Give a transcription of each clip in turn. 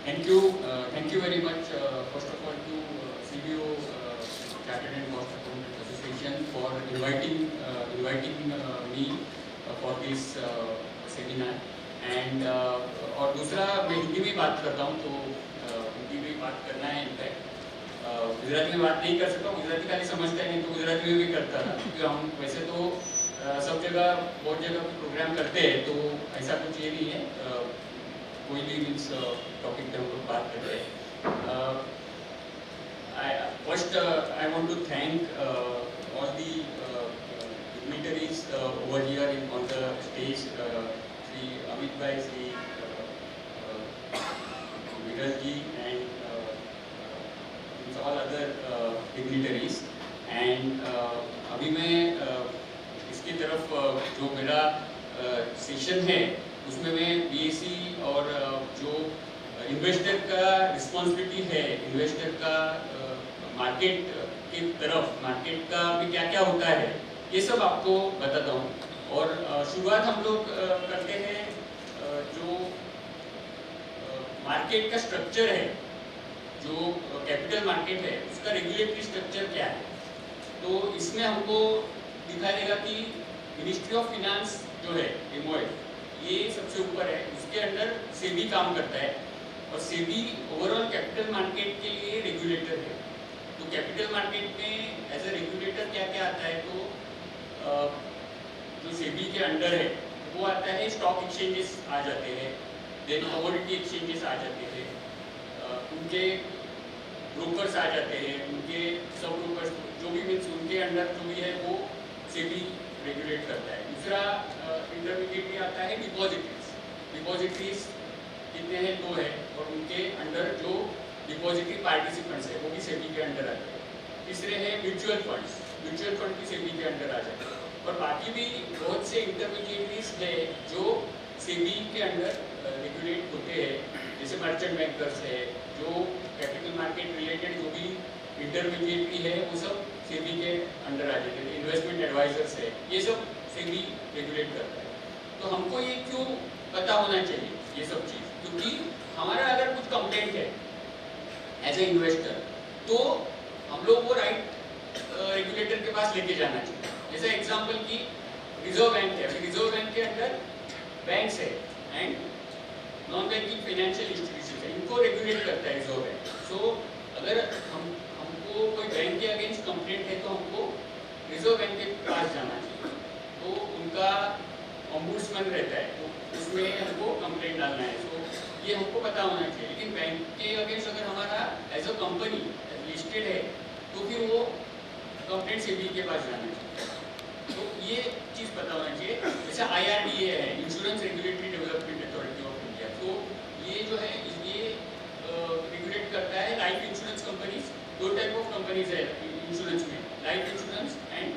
Thank you very much, first of all, to CBO, Chartered and Cost Accountants Association, for inviting me for this seminar. And और दूसरा, मैं हिंदी में बात करता हूँ, तो हिंदी में बात करना है। इनफैक्ट गुजराती में बात नहीं कर सकता, गुजराती खाली समझता है, नहीं तो गुजराती में भी करता था, क्योंकि हम वैसे तो सब जगह बहुत जगह प्रोग्राम करते हैं, तो ऐसा कुछ ये नहीं है। कोई भी मीन्स टॉपिक पे हम लोग बात करते हैं। First, I want to thank all the dignitaries over here on the stage, Sri Amit Bhai, Sri Viral ji, and all other dignitaries. And अभी मैं इसकी तरफ जो मेरा सेशन है उसमें मैं बीएससी और जो इन्वेस्टर का रिस्पॉन्सिबिलिटी है, इन्वेस्टर का मार्केट की तरफ, मार्केट का भी क्या क्या होता है, ये सब आपको बताता हूँ। और शुरुआत हम लोग करते हैं जो मार्केट का स्ट्रक्चर है, जो कैपिटल मार्केट है उसका रेगुलेटरी स्ट्रक्चर क्या है। तो इसमें हमको दिखाई देगा कि मिनिस्ट्री ऑफ फिनांस जो है, MOF, ये सबसे ऊपर है, उसके अंडर सेबी काम करता है, और सेबी ओवरऑल कैपिटल मार्केट के लिए रेगुलेटर है। तो कैपिटल मार्केट में एज ए रेगुलेटर क्या क्या आता है, तो जो सेबी के अंडर है वो आता है, स्टॉक एक्सचेंजेस आ जाते हैं, देन कमोडिटी एक्सचेंजेस आ जाते हैं, उनके ब्रोकर्स आ जाते हैं, उनके सब ब्रोकर्स जो भी मीन्स उनके अंडर जो भी है वो सेबी रेगुलेट करता है। दूसरा इंटरमीडिएट आता है डिपॉजिटरीज कितने हैं, 2 है, और उनके अंडर जो डिपॉजिटरी पार्टिसिपेंट्स है वो भी सेबी के अंडर आते हैं। तीसरे हैं म्यूचुअल फंड भी सेबी के अंडर आ जाते हैं, और बाकी भी बहुत से इंटरमीडिएटरीज है जो सेबी के अंडर रेगुलेट होते हैं, जैसे मर्चेंट बैंकर्स है, जो कैपिटल मार्केट रिलेटेड जो भी इंटरमीडिएटरी है वो सब सेबी के अंडर आ जाते हैं। इन्वेस्टमेंट एडवाइजर्स है, ये सब सेबी रेगुलेट करता है। तो हमको ये क्यों पता होना चाहिए ये सब चीज़, क्योंकि हमारा अगर कुछ कंप्लेंट है एज ए इन्वेस्टर, तो हम लोग वो राइट रेगुलेटर के पास लेके जाना चाहिए। जैसे एग्जांपल की रिजर्व बैंक है, रिजर्व बैंक के अंदर बैंक्स है and non banking financial institution है, इनको रेगुलेट करता है रिजर्व बैंक। सो अगर हमको कोई बैंक के अगेंस्ट कंप्लेंट है तो हमको रिजर्व बैंक के पास जाना चाहिए, तो उनका ऑम्बुड्समैन रहता है, तो उसमें हमको कंप्लेंट डालना है। तो ये हमको पता होना चाहिए। लेकिन बैंक के अगेंस्ट अगर हमारा एज अ कंपनी लिस्टेड है तो फिर वो कंप्लेंट सेबी के पास जाना चाहिए। तो ये चीज़ पता होना चाहिए। जैसे IRDA है, insurance regulatory development authority of India, तो ये जो है ये रेगुलेट करता है life insurance companies. 2 type of companies है इंश्योरेंस में, life insurance and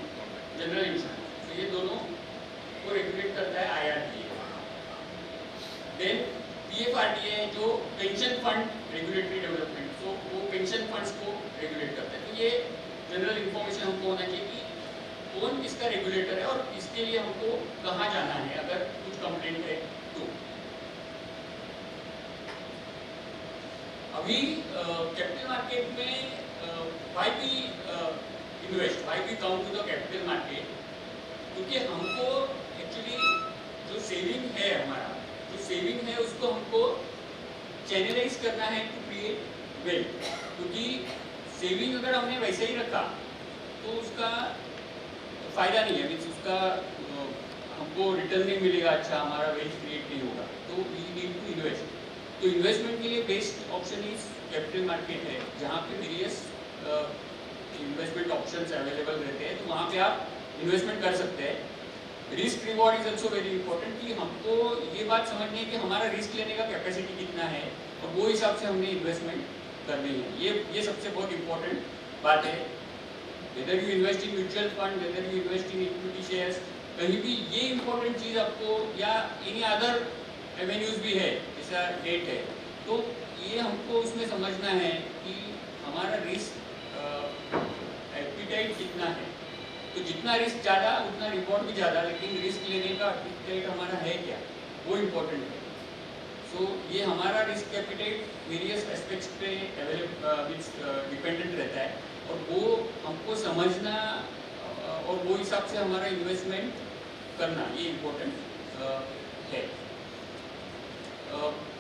general insurance. तो ये दोनों को रेगुलेट करता है IRDA। देन PFRDA है जो पेंशन फंड रेगुलेटरी डेवलपमेंट, तो वो पेंशन फंड्स को रेगुलेट करता है। तो ये जनरल इंफॉर्मेशन हमको होना चाहिए कि कौन किसका रेगुलेटर है और इसके लिए हमको कहाँ जाना है अगर कुछ कंप्लेंट है तो। अभी कैपिटल मार्केट में why we invest, why we come to the capital market, क्योंकि हमको एक्चुअली जो सेविंग है हमारा, जो सेविंग है उसको हमको चैनलाइज करना है टू क्रिएट वेल्थ। क्योंकि सेविंग अगर हमने वैसे ही रखा तो उसका फायदा नहीं है, मीन्स उसका हमको रिटर्न नहीं मिलेगा, अच्छा हमारा वेल्थ क्रिएट नहीं होगा। तो वी नीड टू इन्वेस्ट। तो इन्वेस्टमेंट के लिए best option is capital market है, जहाँ पे वेरियस इन्वेस्टमेंट ऑप्शंस अवेलेबल रहते हैं, तो वहाँ पे आप इन्वेस्टमेंट कर सकते हैं। Risk reward is also very important, कि हमको ये बात समझनी है कि हमारा रिस्क लेने का कैपेसिटी कितना है और वो हिसाब से हमने इन्वेस्टमेंट करनी है। ये सबसे बहुत इंपॉर्टेंट बात है। Whether you invest in mutual fund, whether you invest in equity shares, कहीं भी ये इंपॉर्टेंट चीज़ आपको, या एनी अदर एवेन्यूज भी है जैसा डेट है, तो ये हमको उसमें समझना है कि हमारा रिस्क एपिटाइट कितना है। तो जितना रिस्क ज़्यादा उतना रिवॉर्ड भी ज़्यादा, लेकिन रिस्क लेने का एपिटाइट हमारा है क्या, वो इम्पोर्टेंट है। सो ये हमारा रिस्क एपिटाइट वेरियस एस्पेक्ट्स पे डिपेंडेंट रहता है, और वो हमको समझना और वो हिसाब से हमारा इन्वेस्टमेंट करना ये इम्पोर्टेंट है।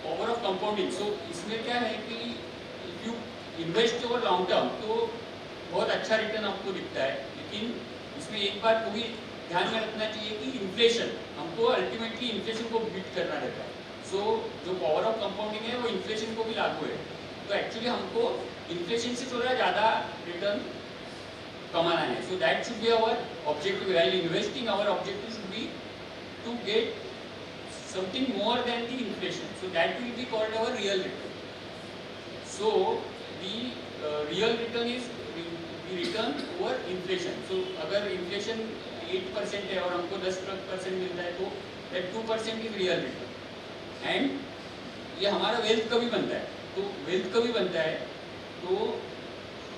पावर ऑफ कंपाउंडिंग, सो इसमें क्या है कि if you invest over long term तो बहुत अच्छा रिटर्न आपको दिखता है, लेकिन इसमें एक बात को भी ध्यान में रखना चाहिए कि इन्फ्लेशन हमको अल्टीमेटली इन्फ्लेशन को बीट करना रहता है। सो जो पावर ऑफ कंपाउंडिंग है वो इन्फ्लेशन को भी लागू है, तो एक्चुअली हमको इन्फ्लेशन से थोड़ा ज़्यादा रिटर्न कमाना है। So that should be our objective while investing, our objective should be to get something more than the inflation, so that will be called our real return. So the real return is the return over inflation. So अगर inflation 8% है और हमको 10% मिलता है तो that 2% is real return, and ये हमारा wealth कभी बनता है, तो wealth कभी बनता है तो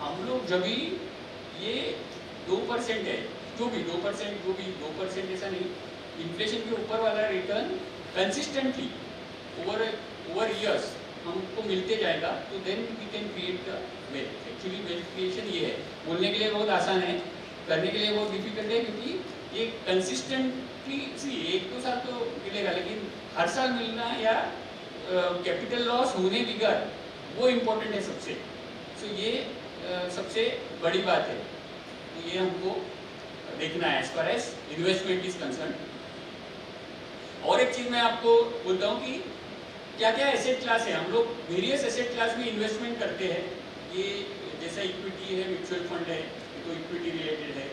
हम लोग जब भी ये 2% है, जो भी 2% ऐसा नहीं, इन्फ्लेशन के ऊपर वाला रिटर्न कंसिस्टेंटली ओवर ईयर्स हमको मिलते जाएगा, तो then we can create the wealth. Actually wealth creation ये है, बोलने के लिए बहुत आसान है, करने के लिए बहुत डिफिकल्ट है, क्योंकि ये कंसिस्टेंटली एक दो साल तो मिलेगा, लेकिन हर साल मिलना या कैपिटल लॉस होने बगैर वो इम्पोर्टेंट है सबसे। सो ये सबसे बड़ी बात है, तो ये हमको देखना है as far as investment is concern. और एक चीज मैं आपको बोलता हूँ कि क्या क्या एसेट क्लास है, हम लोग वेरियस एसेट क्लास में इन्वेस्टमेंट करते हैं। ये जैसा इक्विटी है, म्यूचुअल फंड है, ये तो इक्विटी रिलेटेड है,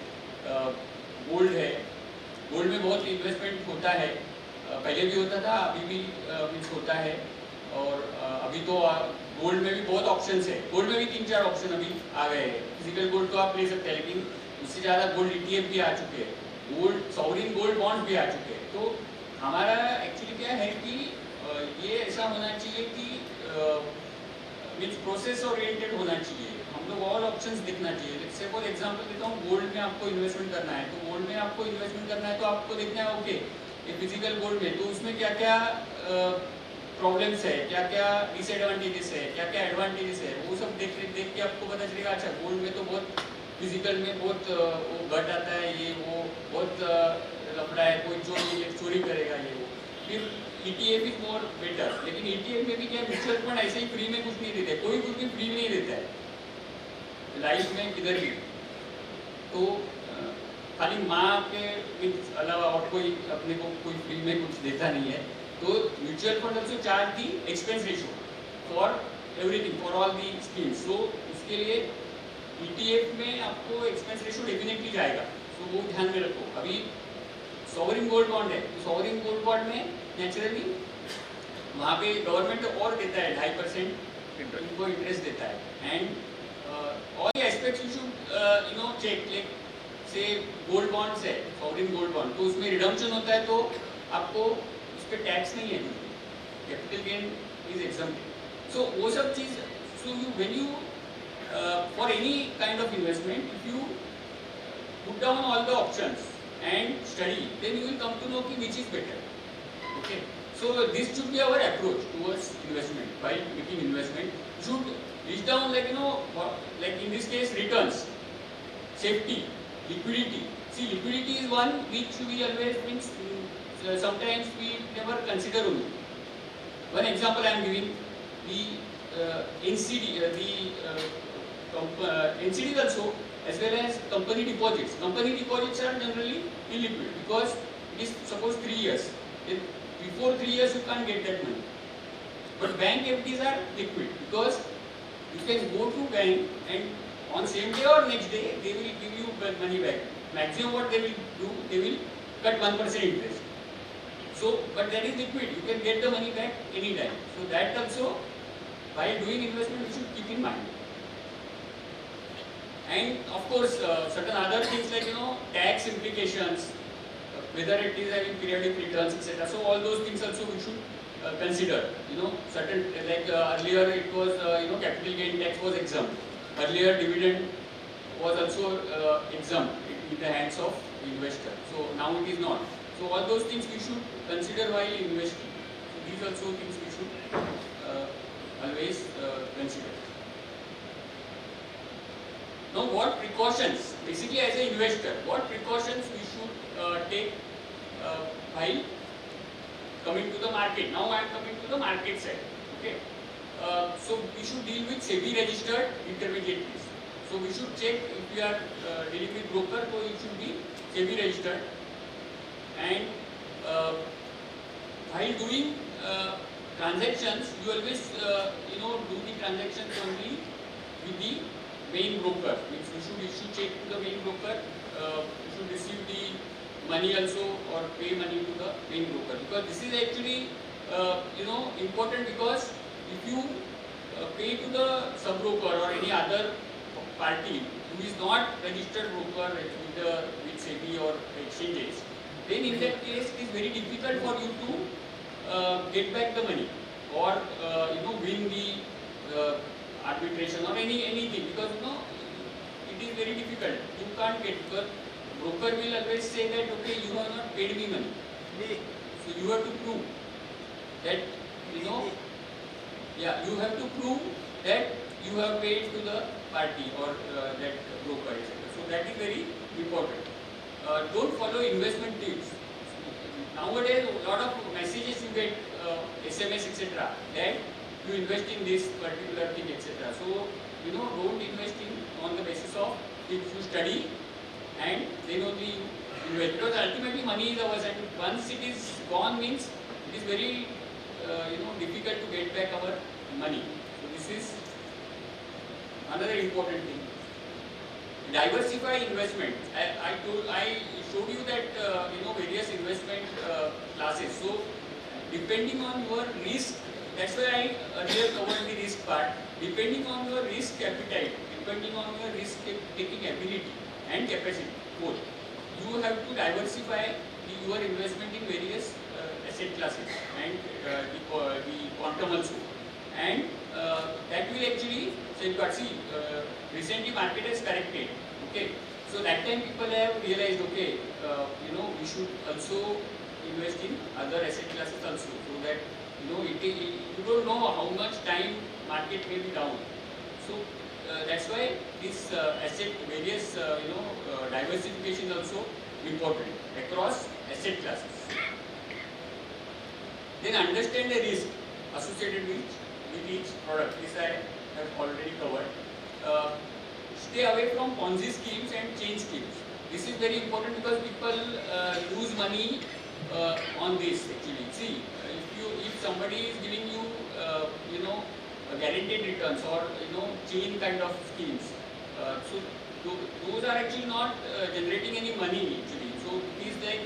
गोल्ड है, गोल्ड में बहुत इन्वेस्टमेंट होता है, पहले भी होता था, अभी भी मीन्स होता है, और अभी तो गोल्ड में भी बहुत ऑप्शंस है, गोल्ड में भी 3-4 ऑप्शन अभी आ गए हैं। फिजिकल गोल्ड तो आप ले सकते हैं, लेकिन उससे ज़्यादा गोल्ड ETF भी आ चुके हैं, गोल्ड सॉवरिन गोल्ड बॉन्ड भी आ चुके हैं। तो हमारा एक्चुअली क्या है कि ये ऐसा होना चाहिए कि मीन्स प्रोसेस ओरिएंटेड होना चाहिए, हम लोग ऑल ऑप्शंस देखना चाहिए। जैसे फॉर एग्जांपल देता हूँ, गोल्ड में आपको इन्वेस्टमेंट करना है, तो गोल्ड में आपको इन्वेस्टमेंट करना है तो आपको देखना है ओके ये फिजिकल गोल्ड में तो उसमें क्या क्या प्रॉब्लम्स है, क्या क्या डिसएडवांटेजेस है, क्या क्या एडवांटेजेस है, वो सब देख के आपको पता चलेगा अच्छा गोल्ड में तो बहुत फिजिकल में बहुत वो घट आता है, ये वो बहुत लफड़ा है, कोई चोरी करेगा ये वो। फिर ETF इज मोर बेटर, लेकिन ETF में भी क्या म्यूचुअल फंड ऐसे ही फ्री में कुछ नहीं देते, कोई कुछ भी फ्री नहीं देता है लाइफ में किधर भी। तो खाली माँ के अलावा और कोई अपने को कोई फ्री में कुछ देता नहीं है। तो mutual fund also charge the expense ratio for everything, for all the schemes. So उसके लिए ETF में आपको एक्सपेंस रेशियो डेफिनेटली जाएगा, तो वो ध्यान में रखो। अभी सॉवरिन गोल्ड बॉन्ड है, तो सॉवरिन गोल्ड बॉन्ड में नेचुरली वहाँ पे गवर्नमेंट और देता है 2.5% इनको इंटरेस्ट देता है, and all aspects you should check. Like say gold bonds है, सॉवरिन गोल्ड बॉन्ड, तो उसमें रिडम्पशन होता है तो आपको उस पर टैक्स नहीं है, capital gain is exempted. So वो सब चीज़, so you when you for any kind of investment if you put down all the options and study, then you will come to know which is better. Okay, so this should be our approach towards investment. While making investment, you should reach down like like in this case returns, safety, liquidity. See, liquidity is one which we always means sometimes we never consider only. One example I am giving, the NCD, NCDs also, as well as company deposits. Company deposits are generally illiquid because it is suppose 3 years. Before 3 years you can't get that money. But bank FDs are liquid because you can go to bank and on same day or next day they will give you money back. Maximum what they will do, they will cut 1% interest. So, but that is liquid. You can get the money back anytime. So that also, while doing investment, you should keep in mind. And of course, certain other things like tax implications, whether it is having periodic returns, etc. So all those things also we should consider. Certain like earlier it was capital gain tax was exempt. Earlier dividend was also exempt in the hands of investor. So now it is not. So all those things we should consider while investing. So these also things we should always consider. Now, what precautions, basically as an investor, what precautions we should take while coming to the market? Now I am coming to the market side. Okay. So we should deal with SEBI registered intermediaries. So we should check if we are dealing with broker, so it should be SEBI registered. And while doing transactions, you always do the transactions only with the main broker. Means you should check to the main broker. You should receive the money also or pay money to the main broker, because this is actually important, because if you pay to the sub broker or any other party who is not registered broker with SEBI or exchanges, then in that case it is very difficult for you to get back the money or win the arbitration or anything, because it is very difficult. You can't get, because broker will always say that okay, you have not paid me money, so you have to prove that you have to prove that you have paid to the party or that broker, etc. So that is very important. Don't follow investment tips. Nowadays, a lot of messages you get, SMS, etc., that you invest in this particular thing, etc. So don't invest on the basis of if you study and then only you invest, because ultimately money is ours, and once it is gone means it is very difficult to get back our money. So this is another important thing. Diversify investment. I showed you that various investment classes. So depending on your risk, that's why I earlier covered the risk part. Depending on your risk appetite, depending on your risk taking ability and capacity, both, you have to diversify your investment in various asset classes and the quantum also, and that will actually safeguard. See, recently market has corrected. Okay, so that time people have realized, okay, we should also invest in other asset classes also, so that you don't know how much time market may be down. So that's why this various diversification is also important across asset classes. Then understand the risk associated with each product. This I have already covered. Stay away from Ponzi schemes and chain schemes. This is very important, because people lose money on this actually. See, if somebody is giving you guaranteed returns or chain kind of schemes, so those are actually not generating any money actually. So it is like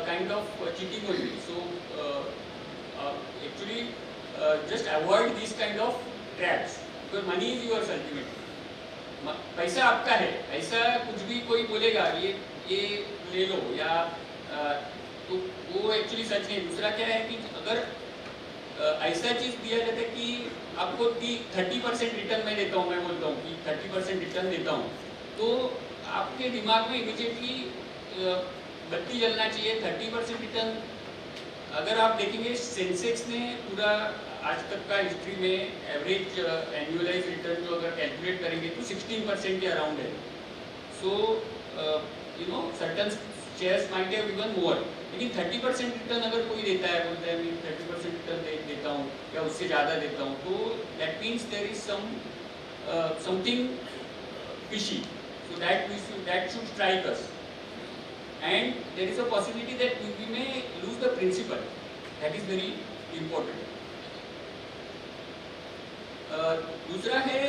kind of cheating only. So actually just avoid these kind of traps, because money is yours ultimately. पैसा आपका है, ऐसा कुछ भी कोई बोलेगा ये ले लो या तो वो एक्चुअली सच नहीं। दूसरा क्या है कि अगर ऐसा चीज दिया जाता है कि आपको 30% रिटर्न मैं देता हूँ, मैं बोलता हूँ कि 30% रिटर्न देता हूँ, तो आपके दिमाग में इमीडिएटली बत्ती जलना चाहिए। 30% रिटर्न अगर आप देखेंगे, सेंसेक्स ने पूरा आज तक का हिस्ट्री में एवरेज एनुअलाइज रिटर्न जो अगर कैलकुलेट करेंगे तो 16% के अराउंड है। So certain shares might have even more, लेकिन 30% रिटर्न अगर कोई देता है, बोलता है मैं 30% रिटर्न देता हूँ या उससे ज़्यादा देता हूँ, तो that means there is something fishy. So that should strike us, and there is a possibility that we may lose the principal. That is very important. दूसरा है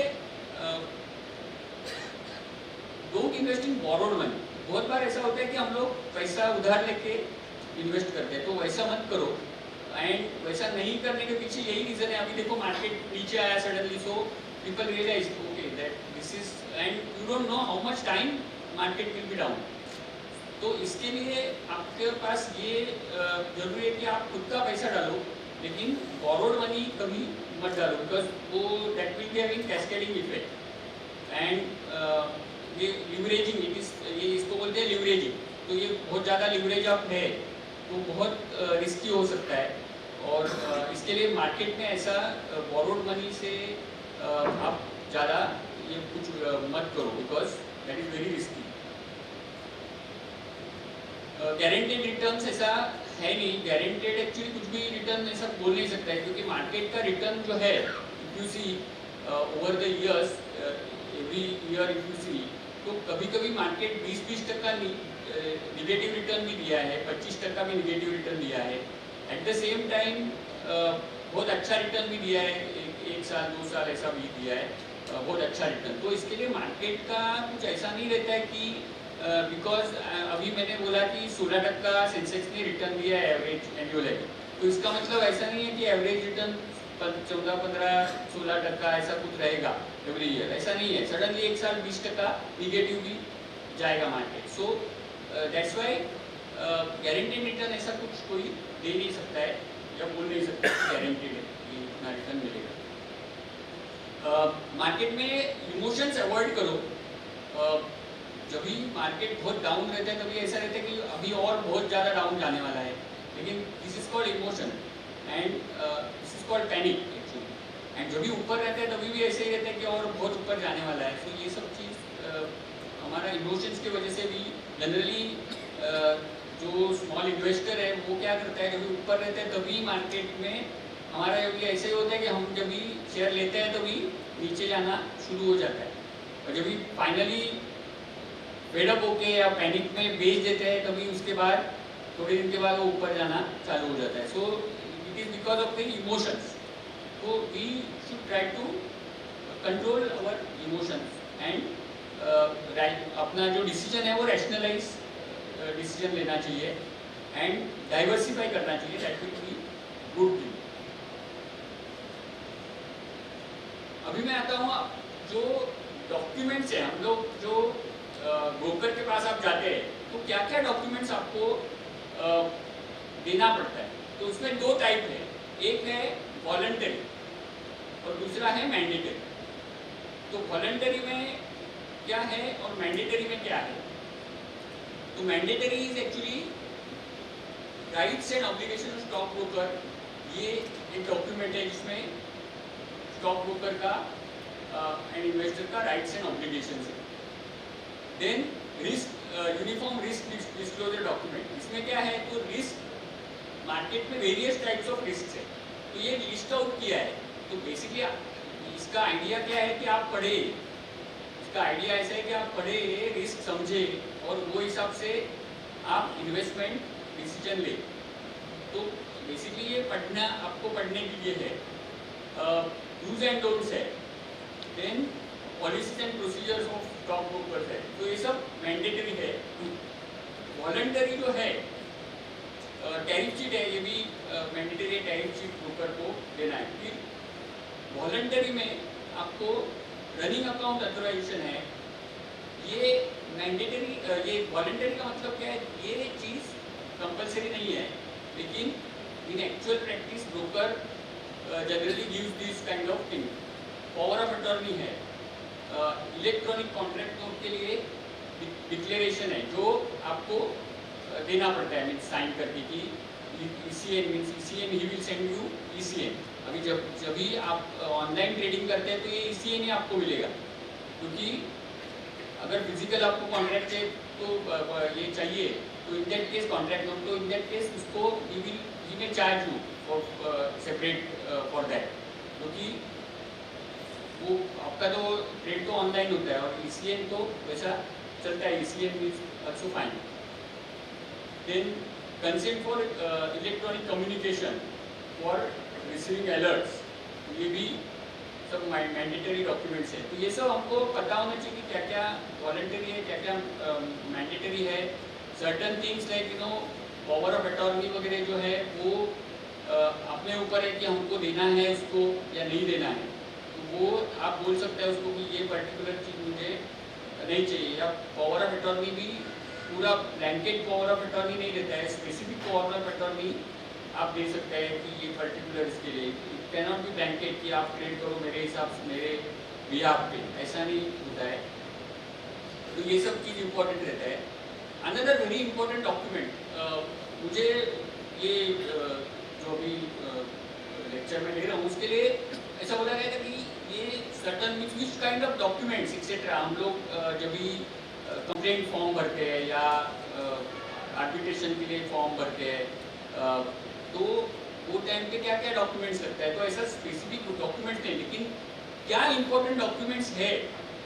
don't invest in borrowed money. बहुत बार ऐसा होता है कि हम लोग पैसा उधार लेके इन्वेस्ट करते हैं, तो वैसा मत करो। एंड वैसा नहीं करने के पीछे यही रीजन है। अभी देखो मार्केट नीचे आया suddenly, so people realise okay that this is, and you don't know how much time market will be down. तो इसके लिए आपके पास ये जरूरी है कि आप खुद का पैसा डालो, लेकिन बोरोड मनी कभी मत डालो, बिकॉज वो that will be having cascading effect. And ये लिवरेजिंग, ये इसको बोलते हैं लिवरेजिंग। तो ये बहुत ज़्यादा लिवरेज अप है तो बहुत रिस्की हो सकता है, और इसके लिए मार्केट में ऐसा बोरोड मनी से आप ज़्यादा ये कुछ मत करो, because that is very risky. Guaranteed returns ऐसा है नहीं, गारंटेड एक्चुअली कुछ भी रिटर्न ऐसा बोल नहीं सकता है, क्योंकि मार्केट का रिटर्न जो है if you see over the years, every year if you see, तो कभी कभी मार्केट 20% निगेटिव रिटर्न भी दिया है, 25% भी निगेटिव रिटर्न दिया है। एट द सेम टाइम बहुत अच्छा रिटर्न भी दिया है, एक साल 2 साल ऐसा भी दिया है बहुत अच्छा रिटर्न। तो इसके लिए मार्केट का कुछ ऐसा नहीं रहता है कि बिकॉज अभी मैंने बोला कि 16% सेंसेक्स ने रिटर्न दिया है एवरेज एनुअल है, तो इसका मतलब ऐसा नहीं है कि एवरेज रिटर्न 14, 15, 16% ऐसा कुछ रहेगा एवरी ईयर, ऐसा नहीं है। सडनली एक साल 20% निगेटिव भी जाएगा market. So that's why guaranteed return ऐसा कुछ कोई दे नहीं सकता है या बोल नहीं सकता कि गारंटेड है कि इतना रिटर्न मिलेगा। मार्केट में इमोशंस अवॉइड करो। जब भी मार्केट बहुत डाउन रहता है तभी ऐसा रहता है कि अभी और बहुत ज़्यादा डाउन जाने वाला है, लेकिन this is called emotion and this is called panic actually. And जब भी ऊपर रहता है तभी भी ऐसे ही रहता है कि और बहुत ऊपर जाने वाला है। तो ये सब चीज़ हमारा इमोशंस की वजह से भी जनरली जो स्मॉल इन्वेस्टर है वो क्या करता है, जब भी ऊपर रहता है तभी मार्केट में हमारा जब ऐसे ही होता है कि हम जब भी शेयर लेते हैं तभी नीचे जाना शुरू हो जाता है, और जब भी फाइनली फेडअप होके या पैनिक में बेच देते हैं तभी उसके बाद थोड़े दिन के बाद वो ऊपर जाना चालू हो जाता है। So it is because of the emotions. तो we should try to control our emotions and अपना जो डिसीजन है वो रैशनलाइज डिसीजन लेना चाहिए एंड डाइवर्सिफाई करना चाहिए, that will be good thing. अभी मैं आता हूँ जो डॉक्यूमेंट्स हैं, हम लोग जो ब्रोकर के पास आप जाते हैं तो क्या क्या डॉक्यूमेंट्स आपको देना पड़ता है। तो उसमें 2 टाइप है, एक है वॉलंटरी और दूसरा है मैंडेटरी। तो वॉलंटरी में क्या है और मैंडेटरी में क्या है। तो mandatory is actually rights and obligation of stock broker. ये एक डॉक्यूमेंट है जिसमें स्टॉक ब्रोकर का एंड इन्वेस्टर का राइट्स एंड ऑब्लिगेशन है। Then risk uniform risk disclosure document, इसमें क्या है, तो रिस्क मार्केट में वेरियस टाइप्स ऑफ रिस्क है, तो ये लिस्ट आउट किया है। तो बेसिकली इसका आइडिया क्या है कि आप पढ़े, इसका आइडिया ऐसा है कि आप पढ़े, रिस्क समझे और वो हिसाब से आप इन्वेस्टमेंट डिसीजन ले। तो बेसिकली ये पढ़ना आपको पढ़ने के लिए है। डूज एंड डोंट्स है, then policies and procedures of stock broker है, तो ये सब मैंडेटरी है। वॉलंटरी जो है टैरिफ शीट है, ये भी मैंडेटरी है, टैरिफ शीट ब्रोकर को देना है। फिर वॉलंटरी में आपको रनिंग अकाउंट ऑथराइजेशन है, ये मैंडेटरी, ये वॉलंटरी का मतलब क्या है, ये चीज़ कंपलसरी नहीं है, लेकिन इन actual practice broker generally gives this kind of thing. Power of attorney है, इलेक्ट्रॉनिक कॉन्ट्रैक्ट नोट के लिए डिक्लेरेशन है जो आपको देना पड़ता है, मीन्स साइन करके कि ECN means ECN he will send you ECN। अभी जब भी आप ऑनलाइन ट्रेडिंग करते हैं तो ये ECN ही आपको मिलेगा, क्योंकि अगर फिजिकल आपको कॉन्ट्रैक्ट है तो ये चाहिए, तो in that case contract note, तो इन दैट केस उसको ही में charge you for separate for that, क्योंकि वो आपका तो ट्रेड तो ऑनलाइन होता है और ECN तो वैसा चलता है, ECN is also fine. Then consent for electronic communication for receiving alerts, ये भी सब मैंडेटरी डॉक्यूमेंट्स है। तो ये सब हमको पता होना चाहिए कि क्या क्या वॉलंटरी है, क्या क्या मैंडेटरी है। Certain things like you know power of attorney वगैरह जो है वो अपने ऊपर है कि हमको देना है उसको या नहीं देना है, तो वो आप बोल सकते हैं उसको कि ये पर्टिकुलर चीज़ मुझे नहीं चाहिए। या पावर ऑफ अटॉर्नी भी पूरा ब्लैंकेट पावर ऑफ अटॉर्नी नहीं देता है, स्पेसिफिक पावर ऑफ अटॉर्नी आप दे सकते हैं कि ये पर्टिकुलर इसके लिए। It can not be blanket कि आप ट्रेड करो मेरे हिसाब से, मेरे बिहाफ पे, ऐसा नहीं होता है। तो ये सब चीज़ इम्पोर्टेंट रहता है। अनदर वेरी इंपॉर्टेंट डॉक्यूमेंट, मुझे ये जो अभी स्ट्रक्चर में ले रहा हूँ, उसके लिए ऐसा बोला गया था कि ये certain which kind of documents etcetera हम लोग जब भी कंप्लेंट फॉर्म भरते हैं या आर्बिट्रेशन के लिए फॉर्म भरते हैं तो वो टाइम पे क्या क्या डॉक्यूमेंट्स लगता है। तो ऐसा स्पेसिफिक डॉक्यूमेंट्स नहीं, लेकिन क्या इंपॉर्टेंट डॉक्यूमेंट्स है,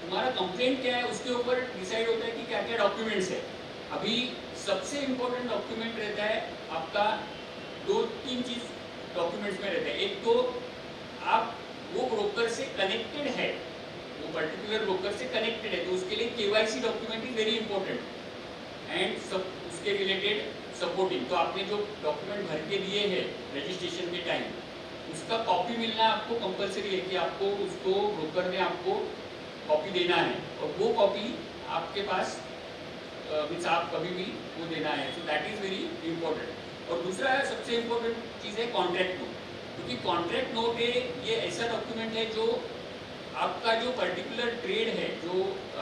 तुम्हारा कंप्लेंट क्या है उसके ऊपर डिसाइड होता है कि क्या क्या डॉक्यूमेंट्स है। अभी सबसे इम्पोर्टेंट डॉक्यूमेंट रहता है आपका 2-3 चीज डॉक्यूमेंट्स में रहता है। एक तो आप वो ब्रोकर से कनेक्टेड है, वो पर्टिकुलर ब्रोकर से कनेक्टेड है, तो उसके लिए KYC document is very important and सब उसके रिलेटेड सपोर्टिंग। तो आपने जो डॉक्यूमेंट भर के दिए हैं रजिस्ट्रेशन के टाइम, उसका कॉपी मिलना आपको कंपलसरी है कि आपको उसको ब्रोकर ने आपको कॉपी देना है, और वो कॉपी आपके पास मीन्स आप कभी भी वो देना है। So that is very important. और दूसरा है सबसे इम्पोर्टेंट चीज़ है कॉन्ट्रैक्ट नोट, क्योंकि कॉन्ट्रैक्ट नोट है ये ऐसा डॉक्यूमेंट है जो आपका जो पर्टिकुलर ट्रेड है जो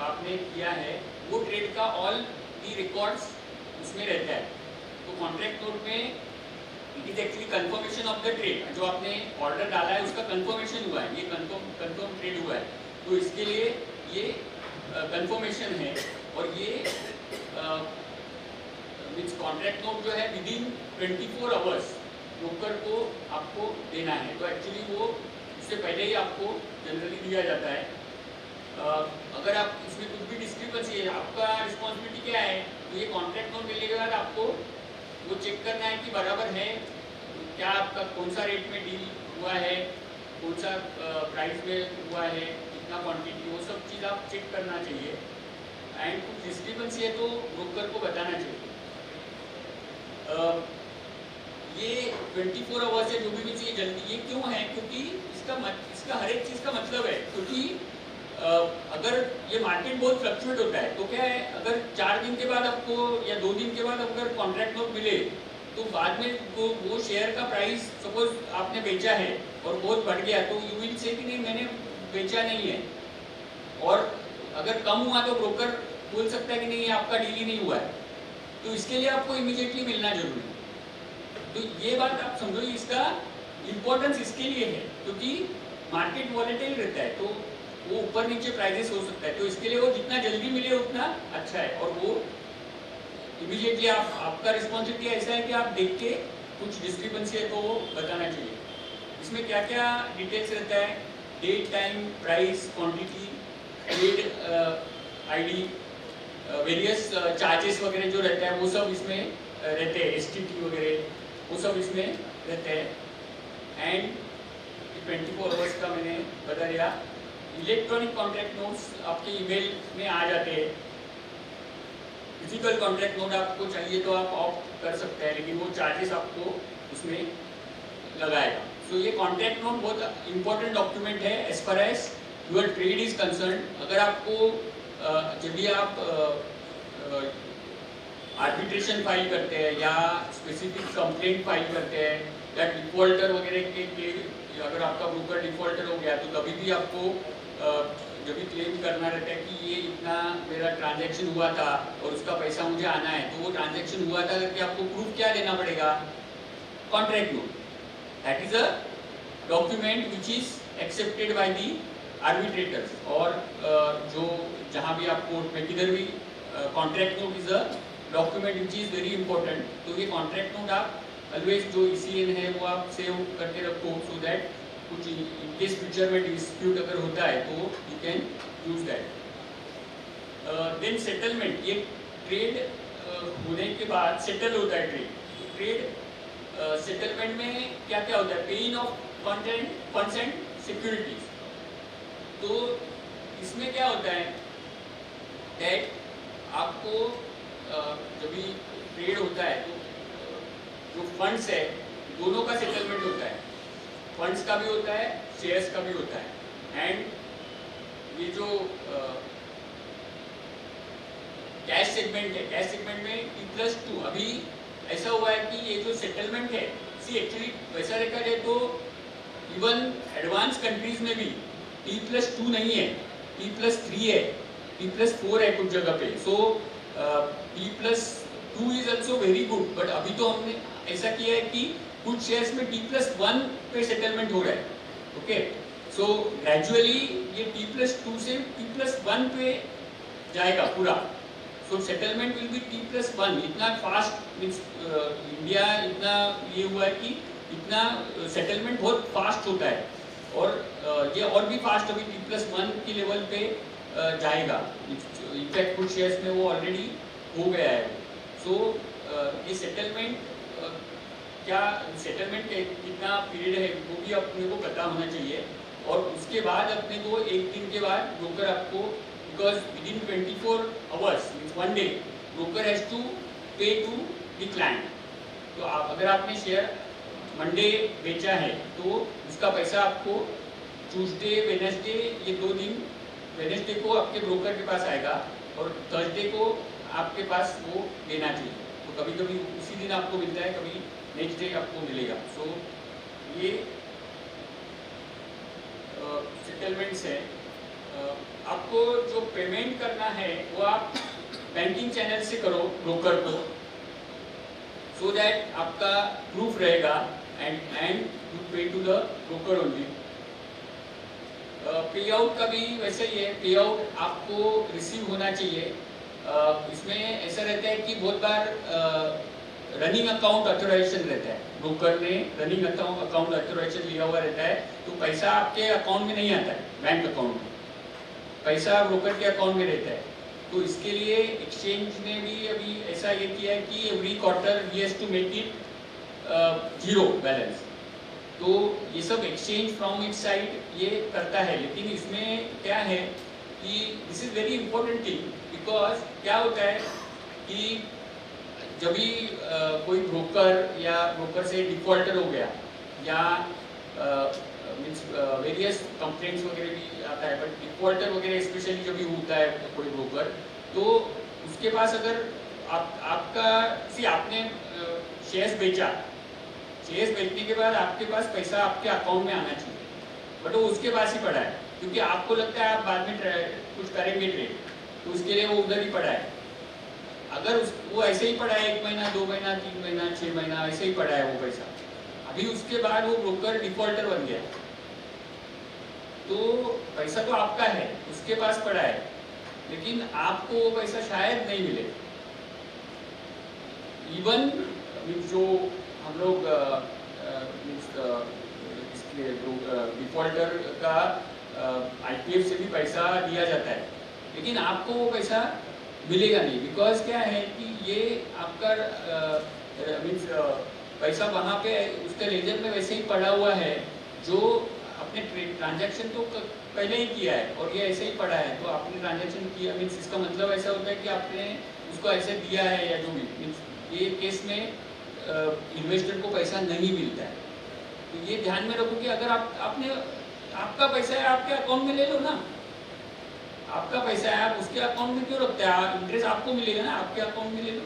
आपने किया है वो ट्रेड का ऑल दी रिकॉर्ड्स उसमें रहता है। तो कॉन्ट्रैक्ट नोट में it is actually confirmation of the trade, जो आपने ऑर्डर डाला है उसका कंफर्मेशन हुआ है, ये कंफर्म ट्रेड हुआ है, तो इसके लिए ये कंफर्मेशन है। और ये मीन्स कॉन्ट्रैक्ट नोट जो है विदिन 24 आवर्स ब्रोकर को आपको देना है। तो एक्चुअली वो इससे पहले ही आपको जनरली दिया जाता है। अगर आप इसमें कुछ भी डिस्क्रिपेंसी है, आपका रिस्पॉन्सिबिलिटी क्या है, तो ये कॉन्ट्रैक्ट नोट मिलने के बाद आपको वो चेक करना है कि बराबर है, क्या आपका कौन सा रेट में डील हुआ है, कौन सा प्राइस में हुआ है, कितना क्वांटिटी, वो सब चीज़ आप चेक करना चाहिए। एंड कुछ डिस्क्रिपेंसी है तो ब्रोकर को बताना चाहिए। ये 24 आवर्स है, जो भी चाहिए जल्दी, ये क्यों है, क्योंकि इसका हर एक चीज़ का मतलब है। क्योंकि अगर ये मार्केट बहुत फ्लक्चुएट होता है तो क्या है, अगर 4 दिन के बाद आपको या 2 दिन के बाद अगर कॉन्ट्रैक्ट नोट मिले तो बाद में वो शेयर का प्राइस सपोज आपने बेचा है और बहुत बढ़ गया, तो यू विल से कि नहीं मैंने बेचा नहीं है, और अगर कम हुआ तो ब्रोकर बोल सकता है कि नहीं ये आपका डील ही नहीं हुआ है, तो इसके लिए आपको इमीडिएटली मिलना जरूरी है। तो ये बात आप समझो, इसका इम्पोर्टेंस इसके लिए है क्योंकि मार्केट वॉलेटाइल रहता है, तो वो ऊपर नीचे प्राइसेस हो सकता है, तो इसके लिए वो जितना जल्दी मिले उतना अच्छा है। और वो इमीडिएटली आपका रिस्पॉन्सिबिलिटी ऐसा है कि आप देख के कुछ डिस्क्रिपेंसी है तो वो बताना चाहिए। इसमें क्या क्या डिटेल्स रहता है, date, time, price, quantity, trade ID, various charges वगैरह जो रहता है वो सब इसमें रहते हैं, एसटीटी वगैरह वो सब इसमें रहते हैं। एंड 24 आवर्स का मैंने बता दिया। इलेक्ट्रॉनिक कॉन्ट्रैक्ट नोट्स आपके ईमेल में आ जाते हैं। फिजिकल कॉन्ट्रैक्ट नोट आपको चाहिए तो आप ऑप्ट कर सकते हैं, लेकिन वो चार्जेस आपको उसमें लगाएगा। सो ये कॉन्ट्रैक्ट नोट बहुत इंपॉर्टेंट डॉक्यूमेंट है as far as your trade is concern. अगर आपको जब भी आप आर्बिट्रेशन फाइल करते हैं या स्पेसिफिक कंप्लेंट फाइल करते हैं या डिफॉल्टर वगैरह के अगर आपका ब्रोकर डिफॉल्टर हो गया तो कभी भी आपको जब भी क्लेम करना रहता है कि ये इतना मेरा ट्रांजैक्शन हुआ था और उसका पैसा मुझे आना है, तो वो ट्रांजैक्शन हुआ था करके आपको प्रूफ क्या देना पड़ेगा, contract note. That is a document which is accepted by the arbitrators, और जो जहाँ भी आप कोर्ट में किधर भी contract note is a document which is very important. तो ये कॉन्ट्रैक्ट नोट आप ऑलवेज जो ECN है वो आप सेव करके रखो, सो दैट कुछ इन केस फ्यूचर में डिस्प्यूट अगर होता है तो you can use that. Then settlement, ये ट्रेड होने के बाद सेटल होता है ट्रेड। ट्रेड सेटलमेंट में क्या क्या होता है, paying off funds and securities. तो इसमें क्या होता है दैट आपको जब भी ट्रेड होता है तो जो फंड्स है दोनों का सेटलमेंट होता है, फंड्स का भी होता है, शेयर्स का भी होता है। एंड ये जो कैश सेगमेंट है, कैश सेगमेंट में T+2 अभी ऐसा हुआ है कि ये जो सेटलमेंट है, सी एक्चुअली वैसा देखा जाए तो इवन एडवांस कंट्रीज में भी T+2 नहीं है, T+3 है, T+4 है कुछ जगह पे। सो T+2 is also very good, but अभी तो हमने ऐसा किया है कि कुछ शेयर्स में T+1 पे सेटलमेंट हो रहा है, ओके। सो ग्रेजुअली ये T+2 से T+1 पे जाएगा पूरा। सो सेटलमेंट विल बी T+1। इतना फास्ट मीन्स इंडिया इतना ये हुआ है कि इतना सेटलमेंट बहुत फास्ट होता है, और ये और भी फास्ट अभी T+1 की लेवल पे जाएगा। इनफैक्ट कुछ शेयर्स में वो ऑलरेडी हो गया है। सो ये सेटलमेंट क्या सेटलमेंट कितना पीरियड है वो भी अपने को पता होना चाहिए, और उसके बाद अपने को एक दिन के बाद ब्रोकर आपको, because within 24 hours means 1 day broker has to pay to the client. तो अगर आपने शेयर मंडे बेचा है तो उसका पैसा आपको ट्यूसडे वेडनेसडे ये 2 दिन, वेडनेसडे को आपके ब्रोकर के पास आएगा और थर्सडे को आपके पास वो देना चाहिए। तो कभी कभी उसी दिन आपको मिलता है, कभी नेक्स्ट डे आपको मिलेगा। सो ये सेटलमेंट्स है। आपको जो पेमेंट करना है वो आप बैंकिंग चैनल से करो ब्रोकर को, सो दैट आपका प्रूफ रहेगा एंड यू पे टू द ब्रोकर ओनली। पे आउट का भी वैसे ही है, पे आउट आपको रिसीव होना चाहिए। इसमें ऐसा रहता है कि बहुत बार रनिंग अकाउंट ऑथराइजेशन रहता है, ब्रोकर ने रनिंग अकाउंट ऑथराइजेशन लिया हुआ रहता है, तो पैसा आपके अकाउंट में नहीं आता है, बैंक अकाउंट में पैसा ब्रोकर के अकाउंट में रहता है। तो इसके लिए एक्सचेंज ने भी अभी ऐसा ये किया है कि एवरी क्वार्टर ही has to make it 0 balance. तो ये सब एक्सचेंज फ्रॉम इट साइड ये करता है, लेकिन इसमें क्या है कि this is very important thing, because क्या होता है कि जब भी कोई ब्रोकर या ब्रोकर से डिफॉल्टर हो गया या मीन्स वेरियस कंप्लेंट्स वगैरह भी आता है, बट डिफॉल्टर वगैरह स्पेशली जब भी होता है कोई ब्रोकर, तो उसके पास अगर आपका आपने शेयर्स बेचा, शेयर्स बेचने के बाद आपके पास पैसा आपके अकाउंट में आना चाहिए, बट वो उसके पास ही पड़ा है, क्योंकि आपको लगता है आप बाद में कुछ करेंगे ट्रेड, तो उसके लिए वो उधर ही पड़ा है। अगर वो ऐसे ही पड़ा है 1 महीना 2 महीना 3 महीना 6 महीना ऐसे ही पड़ा है वो पैसा, अभी उसके बाद वो ब्रोकर डिफॉल्टर बन गया, तो पैसा तो आपका है, उसके पास पड़ा है, लेकिन आपको वो पैसा शायद नहीं मिले। इवन जो हम लोग डिफॉल्टर का IPF से भी पैसा दिया जाता है, लेकिन आपको वो पैसा मिलेगा नहीं, बिकॉज क्या है कि ये आपका मीन्स पैसा वहाँ पे उसके लेजर में वैसे ही पड़ा हुआ है, जो अपने ट्रांजैक्शन तो पहले ही किया है और ये ऐसे ही पड़ा है, तो आपने ट्रांजैक्शन किया मीन्स इसका मतलब ऐसा होता है कि आपने उसको ऐसे दिया है, या जो भी मीन्स ये केस में इन्वेस्टर को पैसा नहीं मिलता है। तो ये ध्यान में रखो कि अगर आपने आपका पैसा है आपके अकाउंट में ले लो ना, आपका पैसा है आप उसके अकाउंट में क्यों रखते हैं, इंटरेस्ट आपको मिलेगा ना, आपके अकाउंट में ले लो।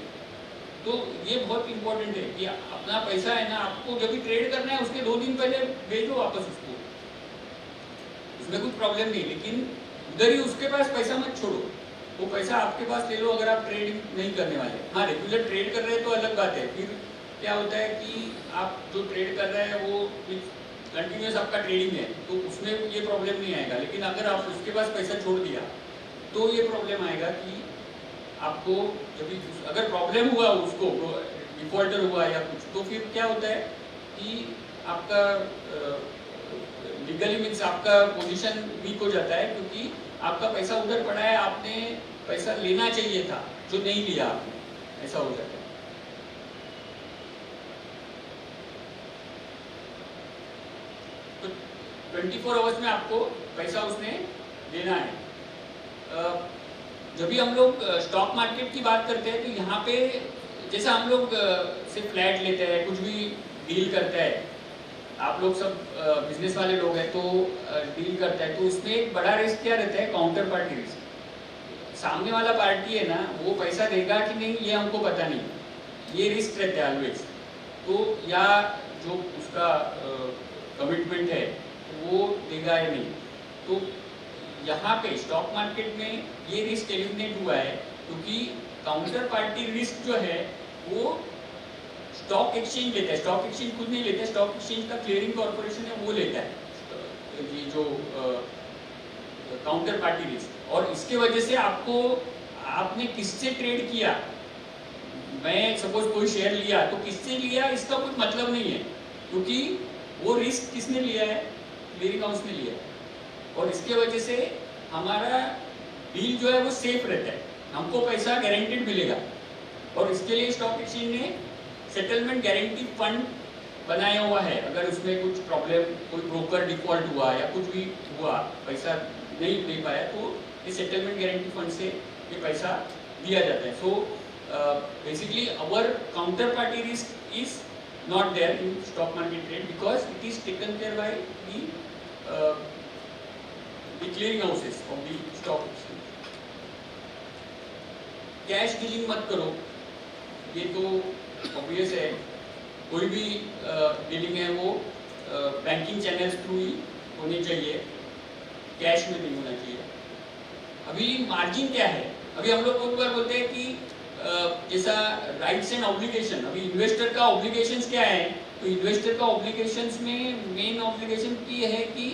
तो ये बहुत इंपॉर्टेंट है कि अपना पैसा है ना, आपको जब भी ट्रेड करना है उसके 2 दिन पहले भेजो वापस उसको, उसमें कुछ प्रॉब्लम नहीं, लेकिन उधर ही उसके पास पैसा मत छोड़ो, वो पैसा आपके पास ले लो अगर आप ट्रेड नहीं करने वाले। हाँ, रेगुलर ट्रेड कर रहे हैं तो अलग बात है, फिर क्या होता है कि आप जो ट्रेड कर रहे हैं वो कंटिन्यूस आपका ट्रेडिंग है, तो उसमें ये प्रॉब्लम नहीं आएगा, लेकिन अगर आप उसके पास पैसा छोड़ दिया तो ये प्रॉब्लम आएगा कि आपको जब भी अगर प्रॉब्लम हुआ उसको डिफॉल्टर हुआ या कुछ, तो फिर क्या होता है कि आपका लीगली मीन्स आपका पोजीशन वीक हो जाता है, क्योंकि आपका पैसा उधर पड़ा है, आपने पैसा लेना चाहिए था जो नहीं लिया आपने, ऐसा हो जाता है। तो 24 आवर्स में आपको पैसा उसने देना है। जब भी हम लोग स्टॉक मार्केट की बात करते हैं तो यहाँ पे जैसा हम लोग से फ्लैट लेते हैं, कुछ भी डील करते हैं, आप लोग सब बिजनेस वाले लोग हैं तो डील करते हैं, तो उसमें एक बड़ा रिस्क क्या रहता है, काउंटर पार्टी रिस्क। सामने वाला पार्टी है ना, वो पैसा देगा कि नहीं ये हमको पता नहीं, ये रिस्क रहता है ऑलवेज। तो या जो उसका कमिटमेंट है वो देगा या नहीं, तो यहाँ पे स्टॉक मार्केट में ये रिस्क एलिमिनेट हुआ है, क्योंकि काउंटर पार्टी रिस्क जो है वो स्टॉक एक्सचेंज लेता है, स्टॉक एक्सचेंज खुद नहीं लेता है, स्टॉक एक्सचेंज का क्लियरिंग कॉर्पोरेशन है वो लेता है ये जो काउंटर पार्टी रिस्क। और इसके वजह से आपको, आपने किससे ट्रेड किया, मैं सपोज कोई शेयर लिया तो किससे लिया इसका कुछ मतलब नहीं है, क्योंकि वो रिस्क किसने लिया है, क्लियरिंग हाउस ने लिया है। और इसके वजह से हमारा डील जो है वो सेफ रहता है, हमको पैसा गारंटेड मिलेगा। और इसके लिए स्टॉक एक्सचेंज ने सेटलमेंट गारंटी फंड बनाया हुआ है, अगर उसमें कुछ प्रॉब्लम, कोई ब्रोकर डिफॉल्ट हुआ या कुछ भी हुआ, पैसा नहीं दे पाया, तो ये सेटलमेंट गारंटी फंड से ये पैसा दिया जाता है। So basically our counter party risk is not there in stock market trade because it is taken care by the clearing houses of the stock exchange. Cash dealing मत करो, ये तो ऑब्वियस है, कोई भी डीलिंग है वो बैंकिंग चैनल्स थ्रू ही होनी चाहिए, कैश में नहीं होना चाहिए। अभी मार्जिन क्या है, अभी हम लोग बहुत बार बोलते हैं कि जैसा राइट्स एंड ऑब्लिगेशन, अभी इन्वेस्टर का ऑब्लिगेशंस क्या है, तो इन्वेस्टर का ऑब्लिगेशंस में मेन ऑब्लिगेशन ये है कि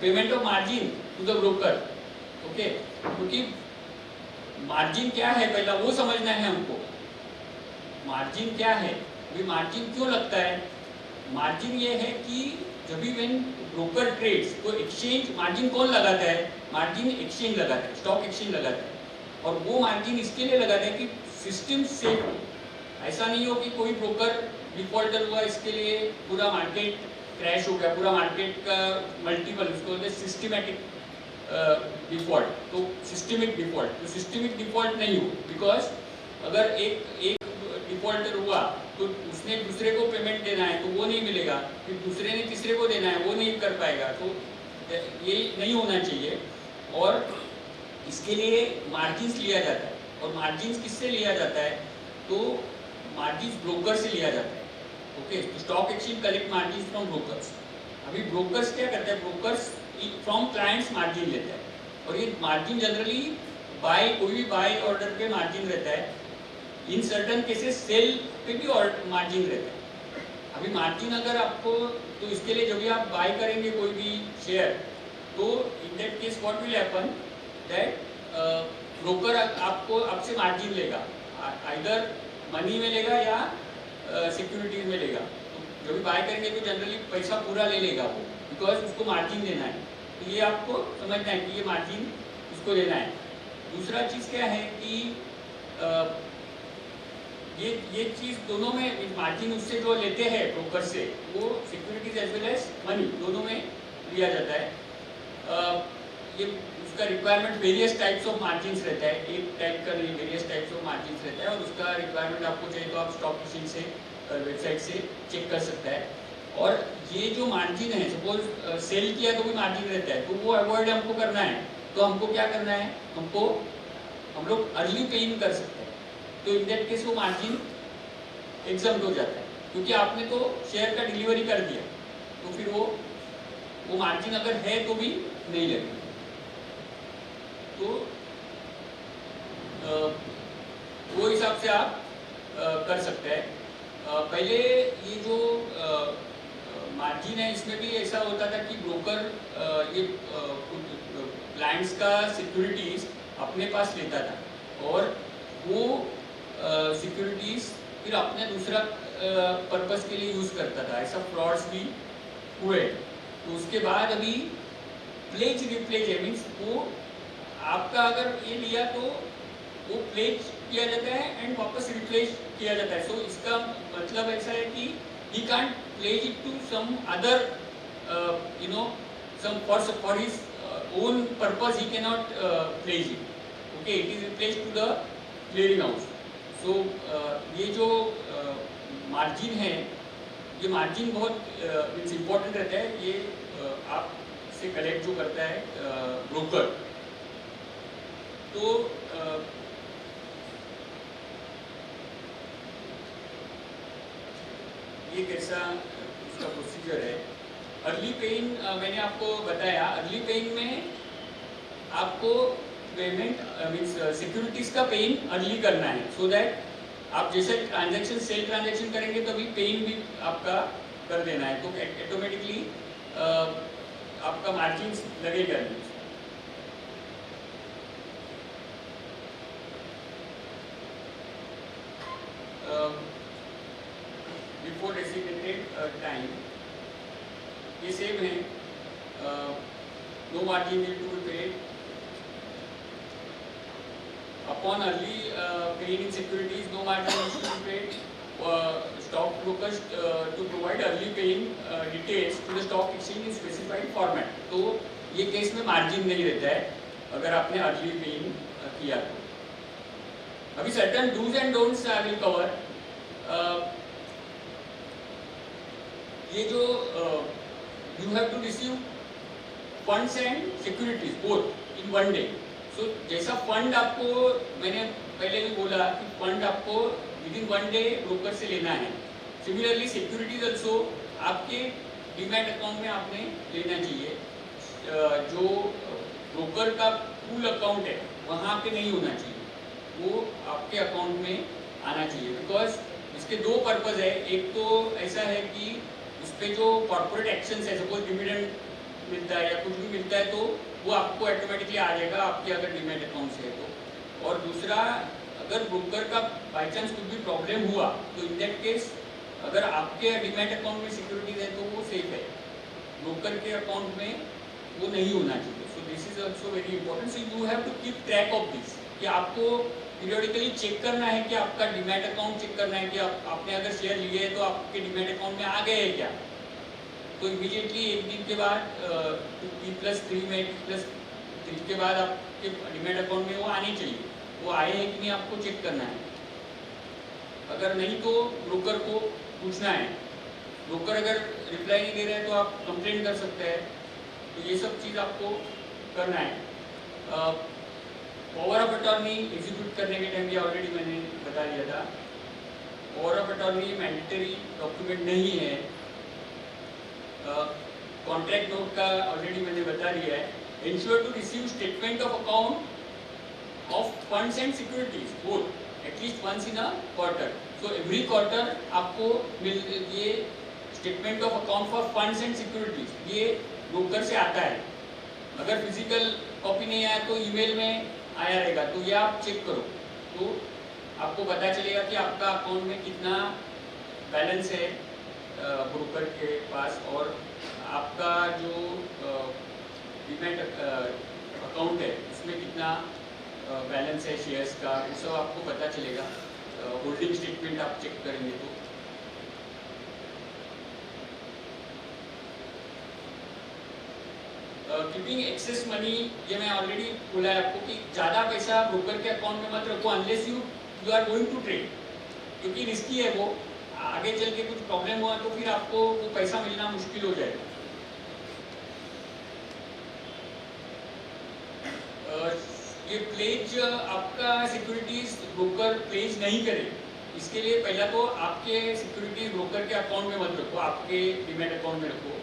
payment of margin to the broker. Okay, क्योंकि मार्जिन क्या है पहला वो समझना है हमको, मार्जिन क्या है, अभी मार्जिन क्यों लगता है, मार्जिन ये है कि जब भी व्हेन ब्रोकर ट्रेड्स, तो एक्सचेंज मार्जिन कौन लगाता है, मार्जिन एक्सचेंज लगाता है, स्टॉक एक्सचेंज लगाता है। और वो मार्जिन इसके लिए लगाते हैं कि सिस्टम सेफ हो, ऐसा नहीं हो कि कोई ब्रोकर डिफॉल्टर हुआ, इसके लिए पूरा मार्केट क्रैश हो गया, पूरा मार्केट का मल्टीपल, उसको बोलते हैं सिस्टमैटिक डिफॉल्ट, तो सिस्टमिक डिफॉल्ट, तो सिस्टमिक डिफॉल्ट नहीं हो, बिकॉज अगर एक डिफॉल्टर हुआ तो उसने दूसरे को पेमेंट देना है तो वो नहीं मिलेगा, फिर दूसरे ने तीसरे को देना है वो नहीं कर पाएगा, तो ये नहीं होना चाहिए। और इसके लिए मार्जिन्स लिया जाता है, और मार्जिन्स किससे लिया जाता है, तो मार्जिन्स ब्रोकर से लिया जाता है। ओके, तो stock exchange collect margins from brokers. अभी ब्रोकर्स क्या करते हैं, ब्रोकर्स फ्रॉम क्लाइंट्स मार्जिन लेता है, और ये मार्जिन जनरली बाय, कोई भी बाय ऑर्डर पे मार्जिन रहता है, इन सर्टन केसेस सेल पे भी मार्जिन रहता है। अभी मार्जिन अगर आपको, तो इसके लिए जब भी आप बाय करेंगे कोई भी शेयर, तो in that case what will happen that broker आपको, आपसे मार्जिन लेगा, आइदर मनी में लेगा या सिक्योरिटीज में लेगा। तो जब भी बाय करेंगे तो जनरली पैसा पूरा ले लेगा वो, बिकॉज उसको मार्जिन देना है, तो ये आपको समझना है कि ये मार्जिन उसको देना है। दूसरा चीज़ क्या है कि ये चीज़ दोनों में मार्जिन उससे जो लेते हैं ब्रोकर से, वो securities as well as money दोनों में लिया जाता है। ये उसका requirement various types of margins रहता है, एक टाइप का नहीं, वेरियस टाइप्स ऑफ मार्जिन्स रहता है, और उसका रिक्वायरमेंट आपको चाहिए तो आप स्टॉक एक्सचेंज से, वेबसाइट से चेक कर सकता है। और ये जो मार्जिन है, सपोज सेल किया तो भी मार्जिन रहता है, तो वो अवॉइड हमको करना है, तो हमको क्या करना है, हम लोग अर्ली पे इन कर सकते हैं, तो इन दैट केस वो मार्जिन एग्जम्प्ट हो जाता है, क्योंकि आपने तो शेयर का डिलीवरी कर दिया, तो फिर वो मार्जिन अगर है तो भी नहीं लगेगा। तो वो हिसाब से आप कर सकते हैं। पहले ये जो मार्जिन है, इसमें भी ऐसा होता था कि ब्रोकर ये क्लाइंट्स का सिक्योरिटीज अपने पास लेता था, और वो सिक्योरिटीज फिर अपने दूसरा पर्पस के लिए यूज़ करता था, ऐसा फ्रॉड्स भी हुए। तो उसके बाद अभी प्लेज रिप्लेज है, मीन्स वो आपका अगर ये लिया तो वो प्लेज किया जाता है एंड वापस रिप्लेस किया जाता है। सो इसका मतलब ऐसा है कि he can't pledge it to some other some for his own purpose he cannot pledge it. Okay, it is placed to the clearing house. So ये जो मार्जिन है, ये मार्जिन बहुत इम्पोर्टेंट रहता है, ये आप से कलेक्ट जो करता है ब्रोकर। तो ये कैसा उसका प्रोसीजर है। अर्ली पेइंग मैंने आपको बताया, अर्ली पेइंग में आपको पेमेंट मीन्स सिक्योरिटीज का पेइंग अर्ली करना है, सो दैट आप जैसे ट्रांजैक्शन सेल ट्रांजैक्शन करेंगे तो अभी पेइन भी आपका कर देना है, तो ऑटोमेटिकली आपका मार्जिन लगेगा नहीं। बिफोर डेसिग्नेटेड टाइम ये सेम है, no margin need to be paid upon early paying in securities, no margin needs to be paid. Stock brokers to provide early paying details to the stock exchange in specified format. तो ये case में margin नहीं रहता है अगर आपने early paying किया तो। अभी certain dos and don'ts I will cover. ये जो you have to receive funds and securities both in one day. So जैसा फंड आपको, मैंने पहले भी बोला कि फंड आपको with in one day broker से लेना है। सिमिलरली सिक्योरिटीज ऑल्सो आपके डीमैट अकाउंट में आपने लेना चाहिए। जो ब्रोकर का पूल अकाउंट है वहाँ पे नहीं होना चाहिए, वो आपके अकाउंट में आना चाहिए। बिकॉज इसके दो पर्पज़ है। एक तो ऐसा है कि उस पर जो कॉर्पोरेट एक्शन है, सपोज डिविडेंड मिलता है या कुछ भी मिलता है तो वो आपको ऑटोमेटिकली आ जाएगा आपके अगर डीमैट अकाउंट से है तो। और दूसरा, अगर ब्रोकर का बाई चांस कुछ भी प्रॉब्लम हुआ तो इन दैट केस अगर आपके डीमैट अकाउंट में सिक्योरिटीज है तो वो सेफ है, ब्रोकर के अकाउंट में वो नहीं होना चाहिए। So this is also very important. So you have to keep track of this कि आपको पीरियडिकली चेक करना है कि आपका डीमैट अकाउंट चेक करना है कि आपने अगर शेयर लिए है तो आपके डीमैट अकाउंट में आ गए हैं क्या। तो इमीडिएटली एक दिन के बाद T+3 में T+3 के बाद आपके डीमैट अकाउंट में वो आनी चाहिए, वो आए हैं कि नहीं आपको चेक करना है। अगर नहीं तो ब्रोकर को पूछना है, ब्रोकर अगर रिप्लाई नहीं दे रहा है तो आप कंप्लेंट कर सकते हैं। तो ये सब चीज़ आपको करना है। पावर ऑफ अटॉर्नी एग्जीक्यूट करने के टाइम भी ऑलरेडी मैंने बता दिया था, power of attorney mandatory document नहीं है। कॉन्ट्रैक्ट नोट का ऑलरेडी मैंने बता दिया है। Insure to receive statement of account of funds and securities both at least once in a quarter. So every quarter आपको ये statement of account for funds and securities ये ब्रोकर से आता है। अगर फिजिकल कॉपी नहीं आया तो ईमेल में आया रहेगा, तो ये आप चेक करो तो आपको पता चलेगा कि आपका अकाउंट में कितना बैलेंस है ब्रोकर के पास, और आपका जो डीमैट अकाउंट है उसमें कितना बैलेंस है शेयर्स का, वो सब आपको पता चलेगा। होल्डिंग स्टेटमेंट आप चेक करेंगे तो। कीपिंग एक्सेस मनी, ये मैं ऑलरेडी बोला है आपको कि ज़्यादा पैसा ब्रोकर के अकाउंट में मत रखो unless you are going to trade, क्योंकि रिस्की है वो। आगे चल के कुछ प्रॉब्लम हुआ तो फिर आपको वो पैसा मिलना मुश्किल हो जाएगा। ये प्लेज आपका सिक्योरिटीज ब्रोकर प्लेज नहीं करे, इसके लिए पहला तो आपके सिक्योरिटीज ब्रोकर के अकाउंट में मत रखो, आपके डीमैट अकाउंट में रखो।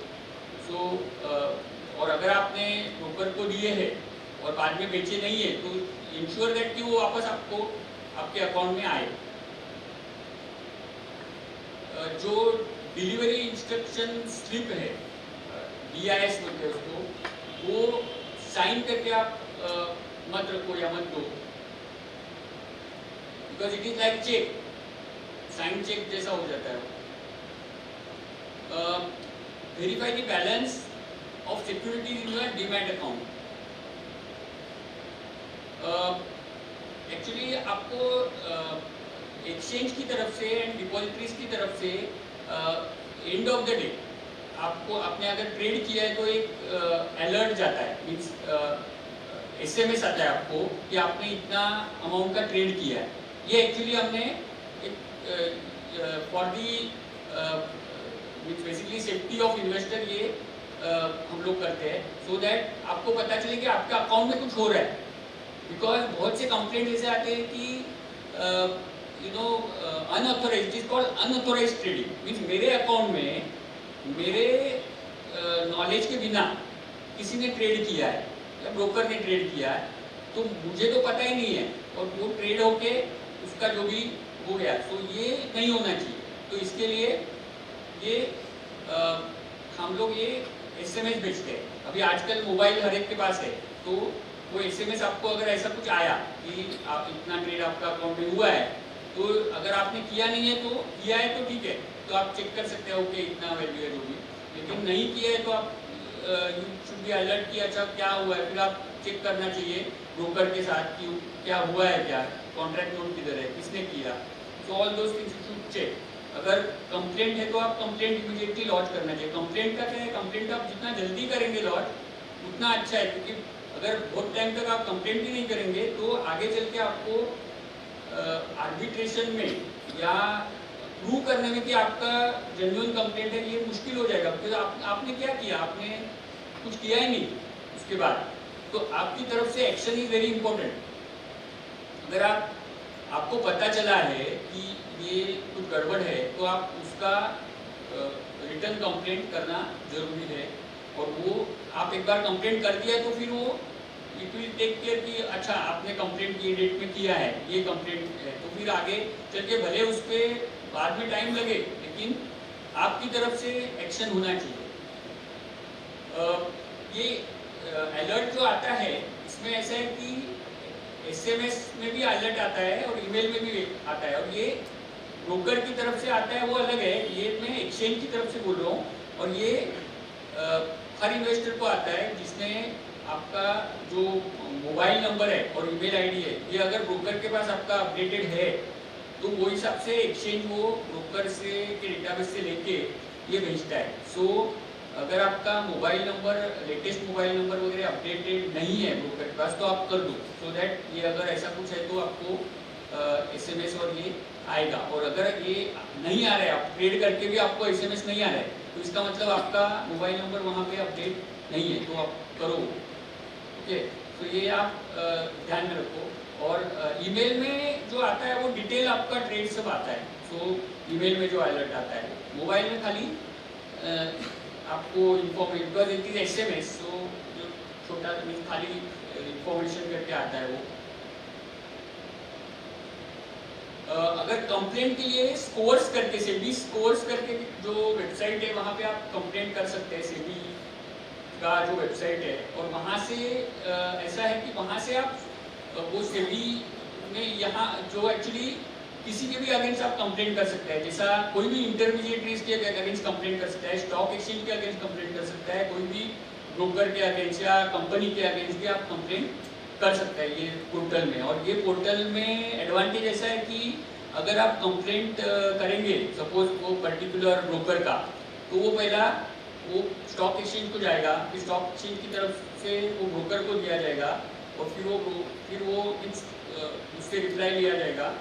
और अगर आपने ब्रोकर को दिए हैं और बाद में बेचे नहीं है तो इंश्योर दैट कि वो वापस आपको आपके अकाउंट में आए। जो डिलीवरी इंस्ट्रक्शन स्लिप है, DIS बोलते हैं उसको, वो साइन करके आप मत रखो या मत दो, because it is like cheque, sign cheque जैसा हो जाता है। Verify the balance of securities in your demat account. Actually आपको एक्सचेंज की तरफ से एंड डिपॉजिटरीज की तरफ से एंड ऑफ द डे आपको, आपने अगर ट्रेड किया है तो एक अलर्ट जाता है, मीन्स SMS आता है आपको कि आपने इतना अमाउंट का ट्रेड किया है। ये एक्चुअली हमने for the basically safety of investor ये हम लोग करते हैं, सो दैट आपको पता चले कि आपका अकाउंट में कुछ हो रहा है। बिकॉज बहुत से कंप्लेंट ऐसे आते हैं कि unauthorise, it is called unauthorise trading, means मेरे अकाउंट में मेरे नॉलेज के बिना किसी ने ट्रेड किया है या ब्रोकर ने ट्रेड किया है, तो मुझे तो पता ही नहीं है, और वो ट्रेड होके उसका जो भी हो गया, तो ये नहीं होना चाहिए। तो इसके लिए ये हम लोग ये SMS भेजते हैं। अभी आजकल मोबाइल हर एक के पास है, तो वो SMS आपको अगर ऐसा कुछ आया कि आप इतना ट्रेड आपका अकाउंट में हुआ है, तो अगर आपने किया नहीं है तो किया है तो ठीक है, तो आप चेक कर सकते हो ओके इतना वैल्यू है जो भी, लेकिन नहीं किया है तो आप यू शुड बी अलर्ट कि अच्छा क्या हुआ है, फिर आप चेक करना चाहिए ब्रोकर के साथ कि क्या हुआ है, क्या कॉन्ट्रैक्ट नोट किधर है, किसने किया। So all those things you should check. अगर कंप्लेंट है तो आप कंप्लेंट इमीडिएटली लॉन्च करना चाहिए। कंप्लेंट का क्या है, कंप्लेंट आप जितना जल्दी करेंगे लॉन्च उतना अच्छा है, क्योंकि अगर बहुत टाइम तक आप कंप्लेंट ही नहीं करेंगे तो आगे चल के आपको आर्बिट्रेशन में या प्रूव करने में कि आपका जेन्युइन कंप्लेंट है ये मुश्किल हो जाएगा, क्योंकि आपने क्या किया, आपने कुछ किया ही नहीं उसके बाद। तो आपकी तरफ से एक्शन इज वेरी इंपॉर्टेंट। अगर आपको पता चला है कि ये कुछ गड़बड़ है तो आप उसका रिटर्न कंप्लेंट करना जरूरी है, और वो आप एक बार कंप्लेंट कर दिया तो फिर वो इट विल टेक केयर कि अच्छा आपने कंप्लेंट की डेट में किया है, ये कंप्लेंट है, तो फिर आगे चल के भले उस पर बाद में टाइम लगे लेकिन आपकी तरफ से एक्शन होना चाहिए। ये अलर्ट जो आता है इसमें ऐसा है कि SMS में भी अलर्ट आता है और ईमेल में भी आता है, और ये ब्रोकर की तरफ से आता है वो अलग है, ये मैं एक्सचेंज की तरफ से बोल रहा हूँ। और ये हर इन्वेस्टर को आता है जिसने आपका जो मोबाइल नंबर है और ईमेल आईडी है, ये अगर ब्रोकर के पास आपका अपडेटेड है तो वो हिसाब से एक्सचेंज वो ब्रोकर से के डेटाबेस से लेके ये भेजता है। सो अगर आपका mobile number, latest mobile number वगैरह अपडेटेड नहीं है ब्रोकर के पास तो आप कर दो, सो दैट ये अगर ऐसा कुछ है तो आपको SMS और ये आएगा। और अगर ये नहीं आ रहा है, आप ट्रेड करके भी आपको SMS नहीं आ रहा है, तो इसका मतलब आपका मोबाइल नंबर वहाँ पे अपडेट नहीं है, तो आप करो। ओके, तो ये आप ध्यान में रखो। और ईमेल में जो आता है वो डिटेल आपका ट्रेड सब आता है, सो ईमेल में जो अलर्ट आता है, मोबाइल में खाली आपको information, because it is SMS, सो जो छोटा खाली इन्फॉर्मेशन करके आता है वो। अगर कंप्लेंट के लिए स्कोर्स करके, सेबी स्कोर्स करके जो वेबसाइट है वहाँ पे आप कंप्लेंट कर सकते हैं, सेबी का जो वेबसाइट है, और वहाँ से ऐसा है कि वहाँ से आप वो सेबी में यहाँ जो एक्चुअली किसी के भी अगेंस्ट आप कंप्लेंट कर सकते हैं, जैसा कोई भी इंटरमीडिएटरीज के अगेंस्ट कंप्लेंट कर सकता है, स्टॉक एक्सचेंज के अगेंस्ट कंप्लेंट कर सकता है, कोई भी ब्रोकर के अगेंस्ट या कंपनी के अगेंस्ट भी आप कंप्लेंट कर सकते हैं ये पोर्टल में। और ये पोर्टल में एडवांटेज ऐसा है कि अगर आप कंप्लेंट करेंगे सपोज वो पर्टिकुलर ब्रोकर का, तो वो पहला वो स्टॉक एक्सचेंज को जाएगा, फिर स्टॉक एक्सचेंज की तरफ से वो ब्रोकर को दिया जाएगा, और फिर वो उससे रिप्लाई लिया जाएगा।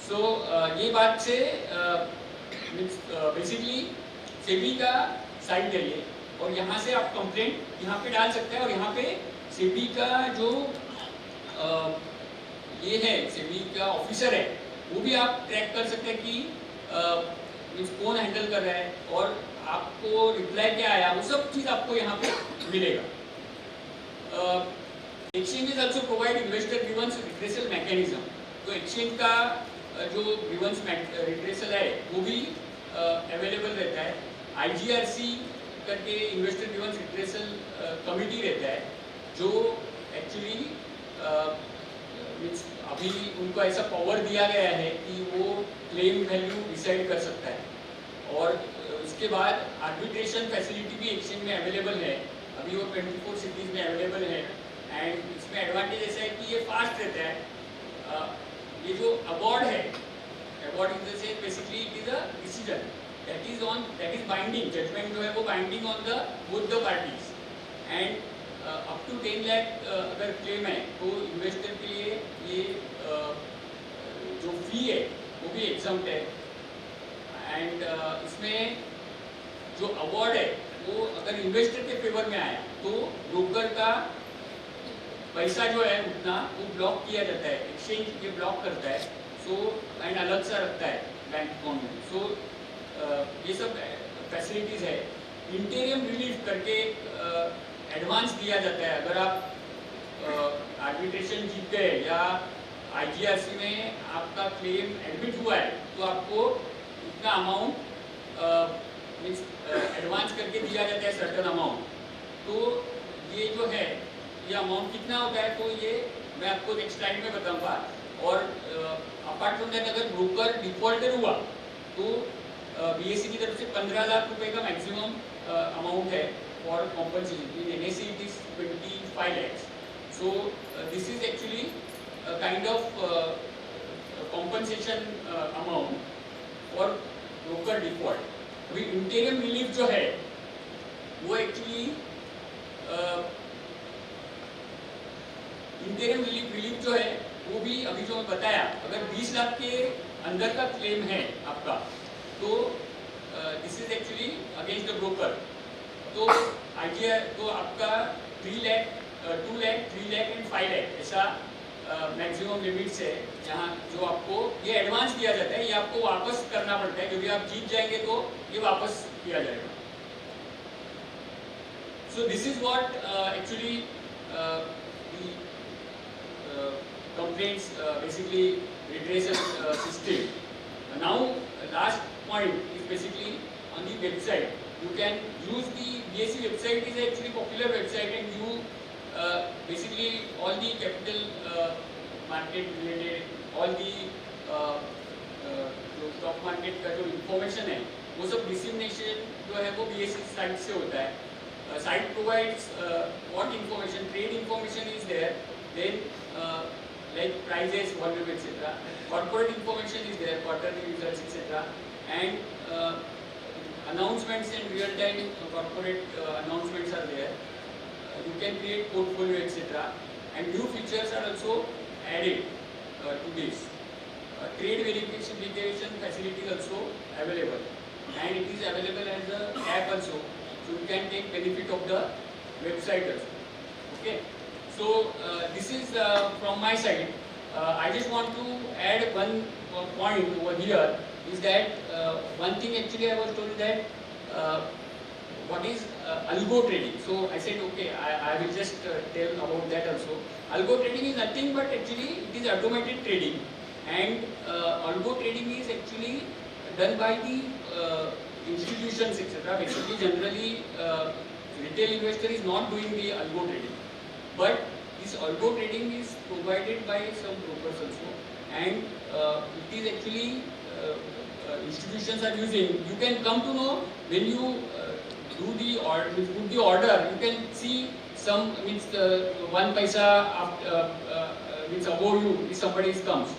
सो ये बात से बेसिकली सेबी का साइट है ये, और यहाँ से आप कंप्लेंट यहाँ पे डाल सकते हैं, और यहाँ पे सेबी का जो ये है, सेबी का ऑफिसर है, वो भी आप ट्रैक कर सकते हैं कि कौन हैंडल कर रहा है और आपको रिप्लाई क्या आया, वो सब चीज़ आपको यहाँ पे मिलेगा। Exchange is also provide investor grievance redressal mechanism. तो एक्सचेंज का जो ग्रीवेंस रिट्रेसल है वो भी अवेलेबल रहता है। IGRC करके इन्वेस्टर ग्रीवेंस रिट्रेसल कमिटी रहता है, जो एक्चुअली अभी उनको ऐसा पावर दिया गया है कि वो क्लेम वैल्यू डिसाइड कर सकता है। और इसके बाद आर्बिट्रेशन फैसिलिटी भी एक्सचेंज में अवेलेबल है, अभी वो 24 सिटीज़ में अवेलेबल है। एंड इसमें एडवांटेज ऐसा है कि ये फास्ट रहता है। ये जो अवार्ड है, award in the sense basically it is a decision that is binding, judgement जो है वो binding on the both the parties. And up to 10 lakh अगर क्लेम है तो इन्वेस्टर के लिए ये जो फी है वो भी एग्जम्प्ट है। एंड इसमें जो अवार्ड है वो अगर इन्वेस्टर के फेवर में आया तो ब्रोकर का पैसा जो है उतना वो ब्लॉक किया जाता है, एक्सचेंज ये ब्लॉक करता है। सो एंड अलग सा रखता है बैंक अकाउंट में। सो ये सब फैसिलिटीज़ है। इंटीरियम रिलीफ करके एडवांस दिया जाता है। अगर आप आर्बिट्रेशन जीत गए या IGRC में आपका क्लेम एडमिट हुआ है तो आपको इतना अमाउंट मीन्स एडवांस करके दिया जाता है, सर्टन अमाउंट। तो ये जो है ये अमाउंट कितना होता है तो ये मैं आपको नेक्स्ट स्लाइड में बताऊंगा। और अपार्ट फ्रॉम दैट अगर ब्रोकर डिफॉल्टर हुआ तो BSE की तरफ से 15 लाख रुपए का मैक्सिमम अमाउंट है for compensation. In NSE it is 25 lakhs। So this is actually kind of compensation amount for broker default. अभी इंटीरियम रिलीफ जो है वो एक्चुअली इंटीरियम रिलीफ जो है वो भी अभी जो मैं बताया, अगर 20 लाख के अंदर का क्लेम है आपका तो this is actually against the broker. तो IGR तो आपका 3 लाख, 2 लाख, 3 लाख एंड 5 लाख ऐसा मैक्सिमम लिमिट्स है जहाँ जो आपको ये एडवांस दिया जाता है, ये आपको वापस करना पड़ता है क्योंकि आप जीत जाएंगे तो ये वापस किया जाएगा। So this is what actually the complaints basically redressal system. Now last point is basically on the website. You can use the BSE website is actually popular website and you basically all the capital market related all the जो stock market का जो information है वो सब dissemination जो है वो BSE site से होता है। Site provides what information, trade information is there, then like prices, volume, etc. Corporate information is there, quarterly results, etc. And announcements and real-time corporate announcements are there. You can create portfolio, etc. And new features are also added to this. Trade verification facility is also available, and it is available as an app also. So you can take benefit of the website also. Okay. So this is from my side. I just want to add one point over here is that one thing actually I was told that what is algo trading. So I said okay, I will just tell about that also. Algo trading is nothing but actually it is automated trading, and algo trading is actually done by the institutions, etc. Basically, generally, retail investor is not doing the algo trading, but this algo trading is provided by some brokers also, and it is actually institutions are using. You can come to know when you do the order, put the order. You can see some means 1 paisa after means above you if somebody comes.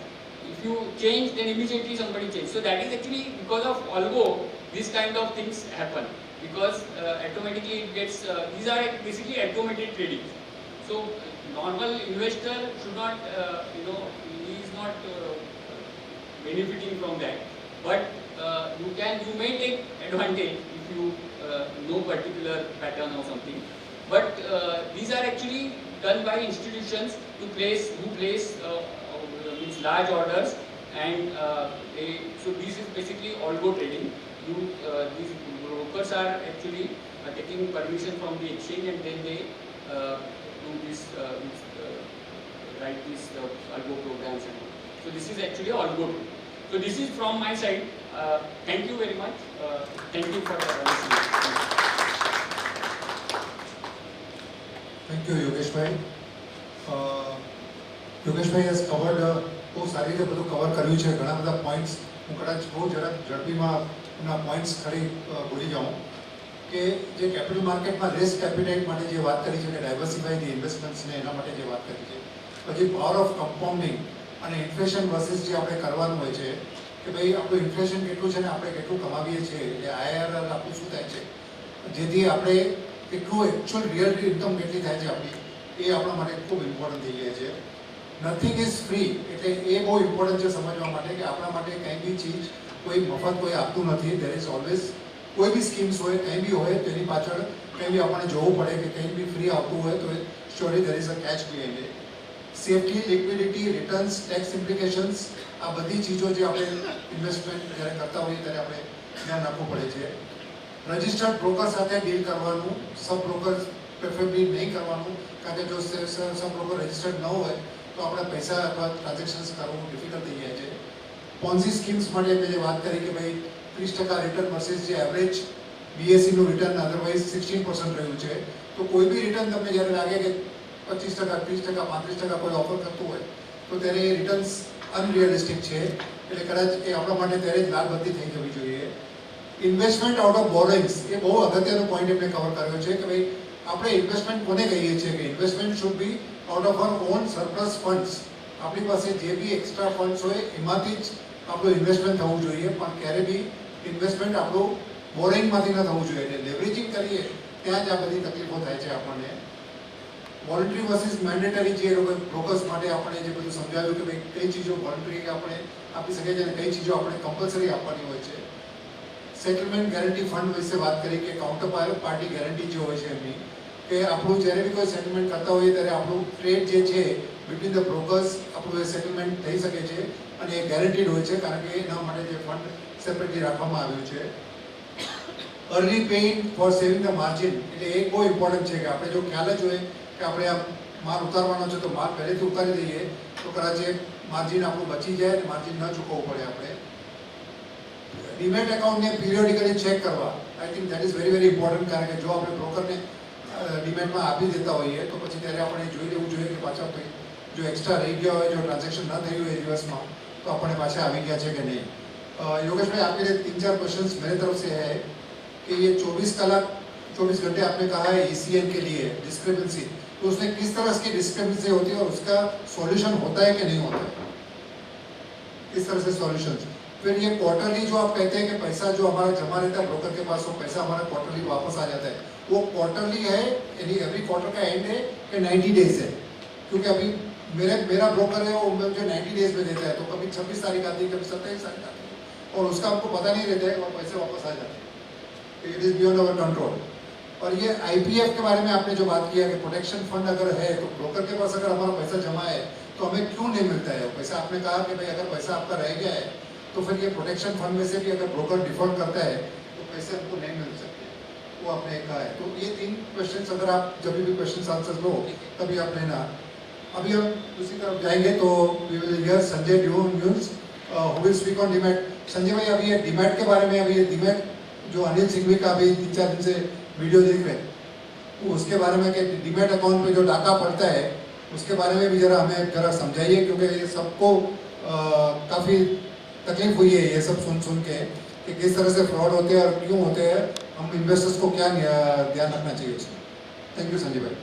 If you change, then immediately somebody changes. So that is actually because of algo. These kind of things happen because automatically it gets. These are basically automated trading. So normal investor should not, he is not benefiting from that. But you may take advantage if you know particular pattern or something. But these are actually done by institutions who place means large orders, and so this is basically algo trading. These brokers are actually taking permission from the exchange, and then they do this, write these algo programs and all. So this is actually algo trading. So this is from my side. Thank you very much. Thank you for listening. Thank you, Yogesh bhai. Yogesh bhai has covered બહુ સારી રીતે બધું cover કર્યું છે. ઘણા બધા points હું કદાચ બહુ ઝડપીમાં એના પોઈન્ટ્સ ખરી ભૂલી જાઉં કે જે કેપિટલ માર્કેટમાં રિસ્ક એપિટાઇટ માટે જે વાત કરી છે કે ડાયવર્સિફાઈ ધી ઇન્વેસ્ટમેન્ટ્સને એના માટે જે વાત કરી છે, પછી પાવર ઓફ કમ્પાઉન્ડિંગ અને ઇન્ફ્લેશન વર્સિસ જે આપણે કરવાનું હોય છે કે ભાઈ આપણું ઇન્ફ્લેશન કેટલું છે ને આપણે કેટલું કમાવીએ છીએ, એટલે IRR આપણું શું થાય છે, જેથી આપણે કેટલું એકચ્યુઅલ રિયલ ઇન્કમ કેટલી થાય છે આપણી, એ આપણા માટે ખૂબ ઇમ્પોર્ટન્ટ થઈ જાય છે. નથિંગ ઇઝ ફ્રી, એટલે એ બહુ ઇમ્પોર્ટન્ટ છે સમજવા માટે કે આપણા માટે કંઈ બી ચીજ કોઈ મફત કોઈ આપતું નથી. દેર ઇઝ ઓલવેઝ કોઈ બી સ્કીમ્સ હોય, કંઈ બી હોય તેની પાછળ કંઈ બી આપણને જોવું પડે કે કંઈ બી ફ્રી આવતું હોય તો surely there is a catch behind it. Safety, liquidity, returns, tax implications, આ બધી ચીજો જે આપણે ઇન્વેસ્ટમેન્ટ જ્યારે કરતા હોઈએ ત્યારે આપણે ધ્યાન રાખવું પડે છે. રજિસ્ટર્ડ બ્રોકર સાથે ડીલ કરવાનું, સબ બ્રોકર પ્રેફરેબલી નહીં કરવાનું, કારણ કે જો સમ લોકો રજિસ્ટર્ડ ન હોય તો આપણે પૈસા અથવા ટ્રાન્ઝેક્શન્સ કરવું ડિફિકલ્ટ થઈ જાય છે. પોન્ઝી સ્કીમ્સ માટે મેં જે વાત કરી કે ભાઈ 30% રિટર્ન વર્સિસ જે એવરેજ બીએસસીનું રિટર્ન અધરવાઇઝ 16% રહ્યું છે, તો કોઈ બી રિટર્ન તમને જ્યારે લાગે કે 25%, 30%, 35% કોઈ ઓફર કરતું હોય તો ત્યારે એ રિટર્ન્સ અનરિયલિસ્ટિક છે, એટલે કદાચ એ આપણા માટે ત્યારે જ લાભબંધી થઈ જવી જોઈએ. ઇન્વેસ્ટમેન્ટ આઉટ ઓફ બોરોઇંગ્સ એ બહુ અગત્યનો પોઈન્ટ એમને કવર કર્યો છે કે ભાઈ આપણે ઇન્વેસ્ટમેન્ટ કોને કહીએ છીએ કે investment should be out of our on surplus funds. આપણી પાસે જે બી એક્સ્ટ્રા ફંડ્સ હોય એમાંથી જ આપણું ઇન્વેસ્ટમેન્ટ થવું જોઈએ, પણ ક્યારે બી ઇન્વેસ્ટમેન્ટ આપણું બોરોઇંગમાંથી ન થવું જોઈએ. એટલે લેવરેજિંગ કરીએ ત્યાં જ આ બધી તકલીફો થાય છે આપણને. વોલન્ટરી વર્સિસ મેન્ડેટરી જે લોકો બ્રોકર્સ માટે આપણે જે બધું સમજાવ્યું કે ભાઈ કઈ ચીજો વોલન્ટરી આપણે આપી શકીએ છીએ અને કઈ ચીજો આપણે કમ્પલસરી આપવાની હોય છે. સેટલમેન્ટ ગેરંટી ફંડ વિશે વાત કરી કે કાઉન્ટર પાર્ટી ગેરંટી જે હોય છે એમની, કે આપણું જ્યારે બી કોઈ સેટલમેન્ટ કરતા હોઈએ ત્યારે આપણું ટ્રેડ જે છે બિટવીન ધ બ્રોકર્સ આપણું એ સેટલમેન્ટ થઈ શકે છે અને એ ગેરંટીડ હોય છે, કારણ કે એના માટે જે ફંડ સેપરેટલી રાખવામાં આવ્યું છે. Early paying for saving the margin, એટલે એ બહુ ઇમ્પોર્ટન્ટ છે કે આપણે જો ખ્યાલ જ હોય કે આપણે આ માલ ઉતારવાનો છે તો માલ પહેલેથી ઉતારી દઈએ તો કદાચ એ માર્જિન આપણું બચી જાય અને માર્જિન ન ચૂકવવું પડે આપણે. ડીમેટ એકાઉન્ટને પિરિયોડિકલી ચેક કરવા, I think that is very very important, કારણ કે જો આપણે બ્રોકરને ડીમેટમાં આપી દેતા હોઈએ તો પછી ત્યારે આપણે જોઈ લેવું જોઈએ કે પાછા જો એક્સ્ટ્રા રહી ગયા હોય, જો ટ્રાન્ઝેક્શન ન થયું હોય દિવસમાં તો આપણે પાછા આવી ગયા છે કે નહીં. योगेश भाई आपके लिए 3-4 क्वेश्चंस मेरे तरफ से है कि ये 24 घंटे आपने कहा है ECN के लिए डिस्क्रिपेंसी, तो उसमें किस तरह की डिस्क्रिपेंसी होती है और उसका सॉल्यूशन होता है कि नहीं होता है, किस तरह से सॉल्यूशन. फिर ये क्वार्टरली जो आप कहते हैं कि पैसा जो हमारा जमा रहता है ब्रोकर के पास वो पैसा हमारा क्वार्टरली वापस आ जाता है, वो क्वार्टरली है यानी एवरी क्वार्टर का एंड है कि 90 डेज है? क्योंकि अभी मेरा ब्रोकर है वो मुझे 90 डेज में देता है, तो कभी 26 तारीख आती है, कभी 27 तारीख आती है और उसका आपको पता नहीं रहता है और पैसे वापस आ जाते हैं. It is beyond our control. और ये IPF के बारे में आपने जो बात किया कि प्रोटेक्शन फंड अगर है तो ब्रोकर के पास अगर हमारा पैसा जमा है तो हमें क्यों नहीं मिलता है वो पैसा. आपने कहा कि भाई अगर पैसा आपका रह गया है तो फिर ये प्रोटेक्शन फंड में से भी अगर ब्रोकर डिफॉल्ट करता है तो पैसे हमको नहीं मिल सकते, वो आपने कहा है. तो ये 3 क्वेश्चन अगर आप जब भी क्वेश्चन आंसर लो तभी आप लेना. अभी हम दूसरी तरफ जाएंगे तो we will hear Sanjay news who will speak on demat. Sanjay भाई अभी ये डीमैट के बारे में, अभी ये डीमैट जो अनिल सिंघवी का अभी 3-4 दिन से वीडियो देख रहे हैं तो उसके बारे में कि डीमैट अकाउंट पे जो डाका पड़ता है उसके बारे में भी जरा हमें जरा समझाइए, क्योंकि ये सबको काफ़ी तकलीफ हुई है ये सब सुन के कि किस तरह से फ्रॉड होते हैं और क्यों होते हैं, हम इन्वेस्टर्स को क्या ध्यान रखना चाहिए उसमें. थैंक यू संजय भाई.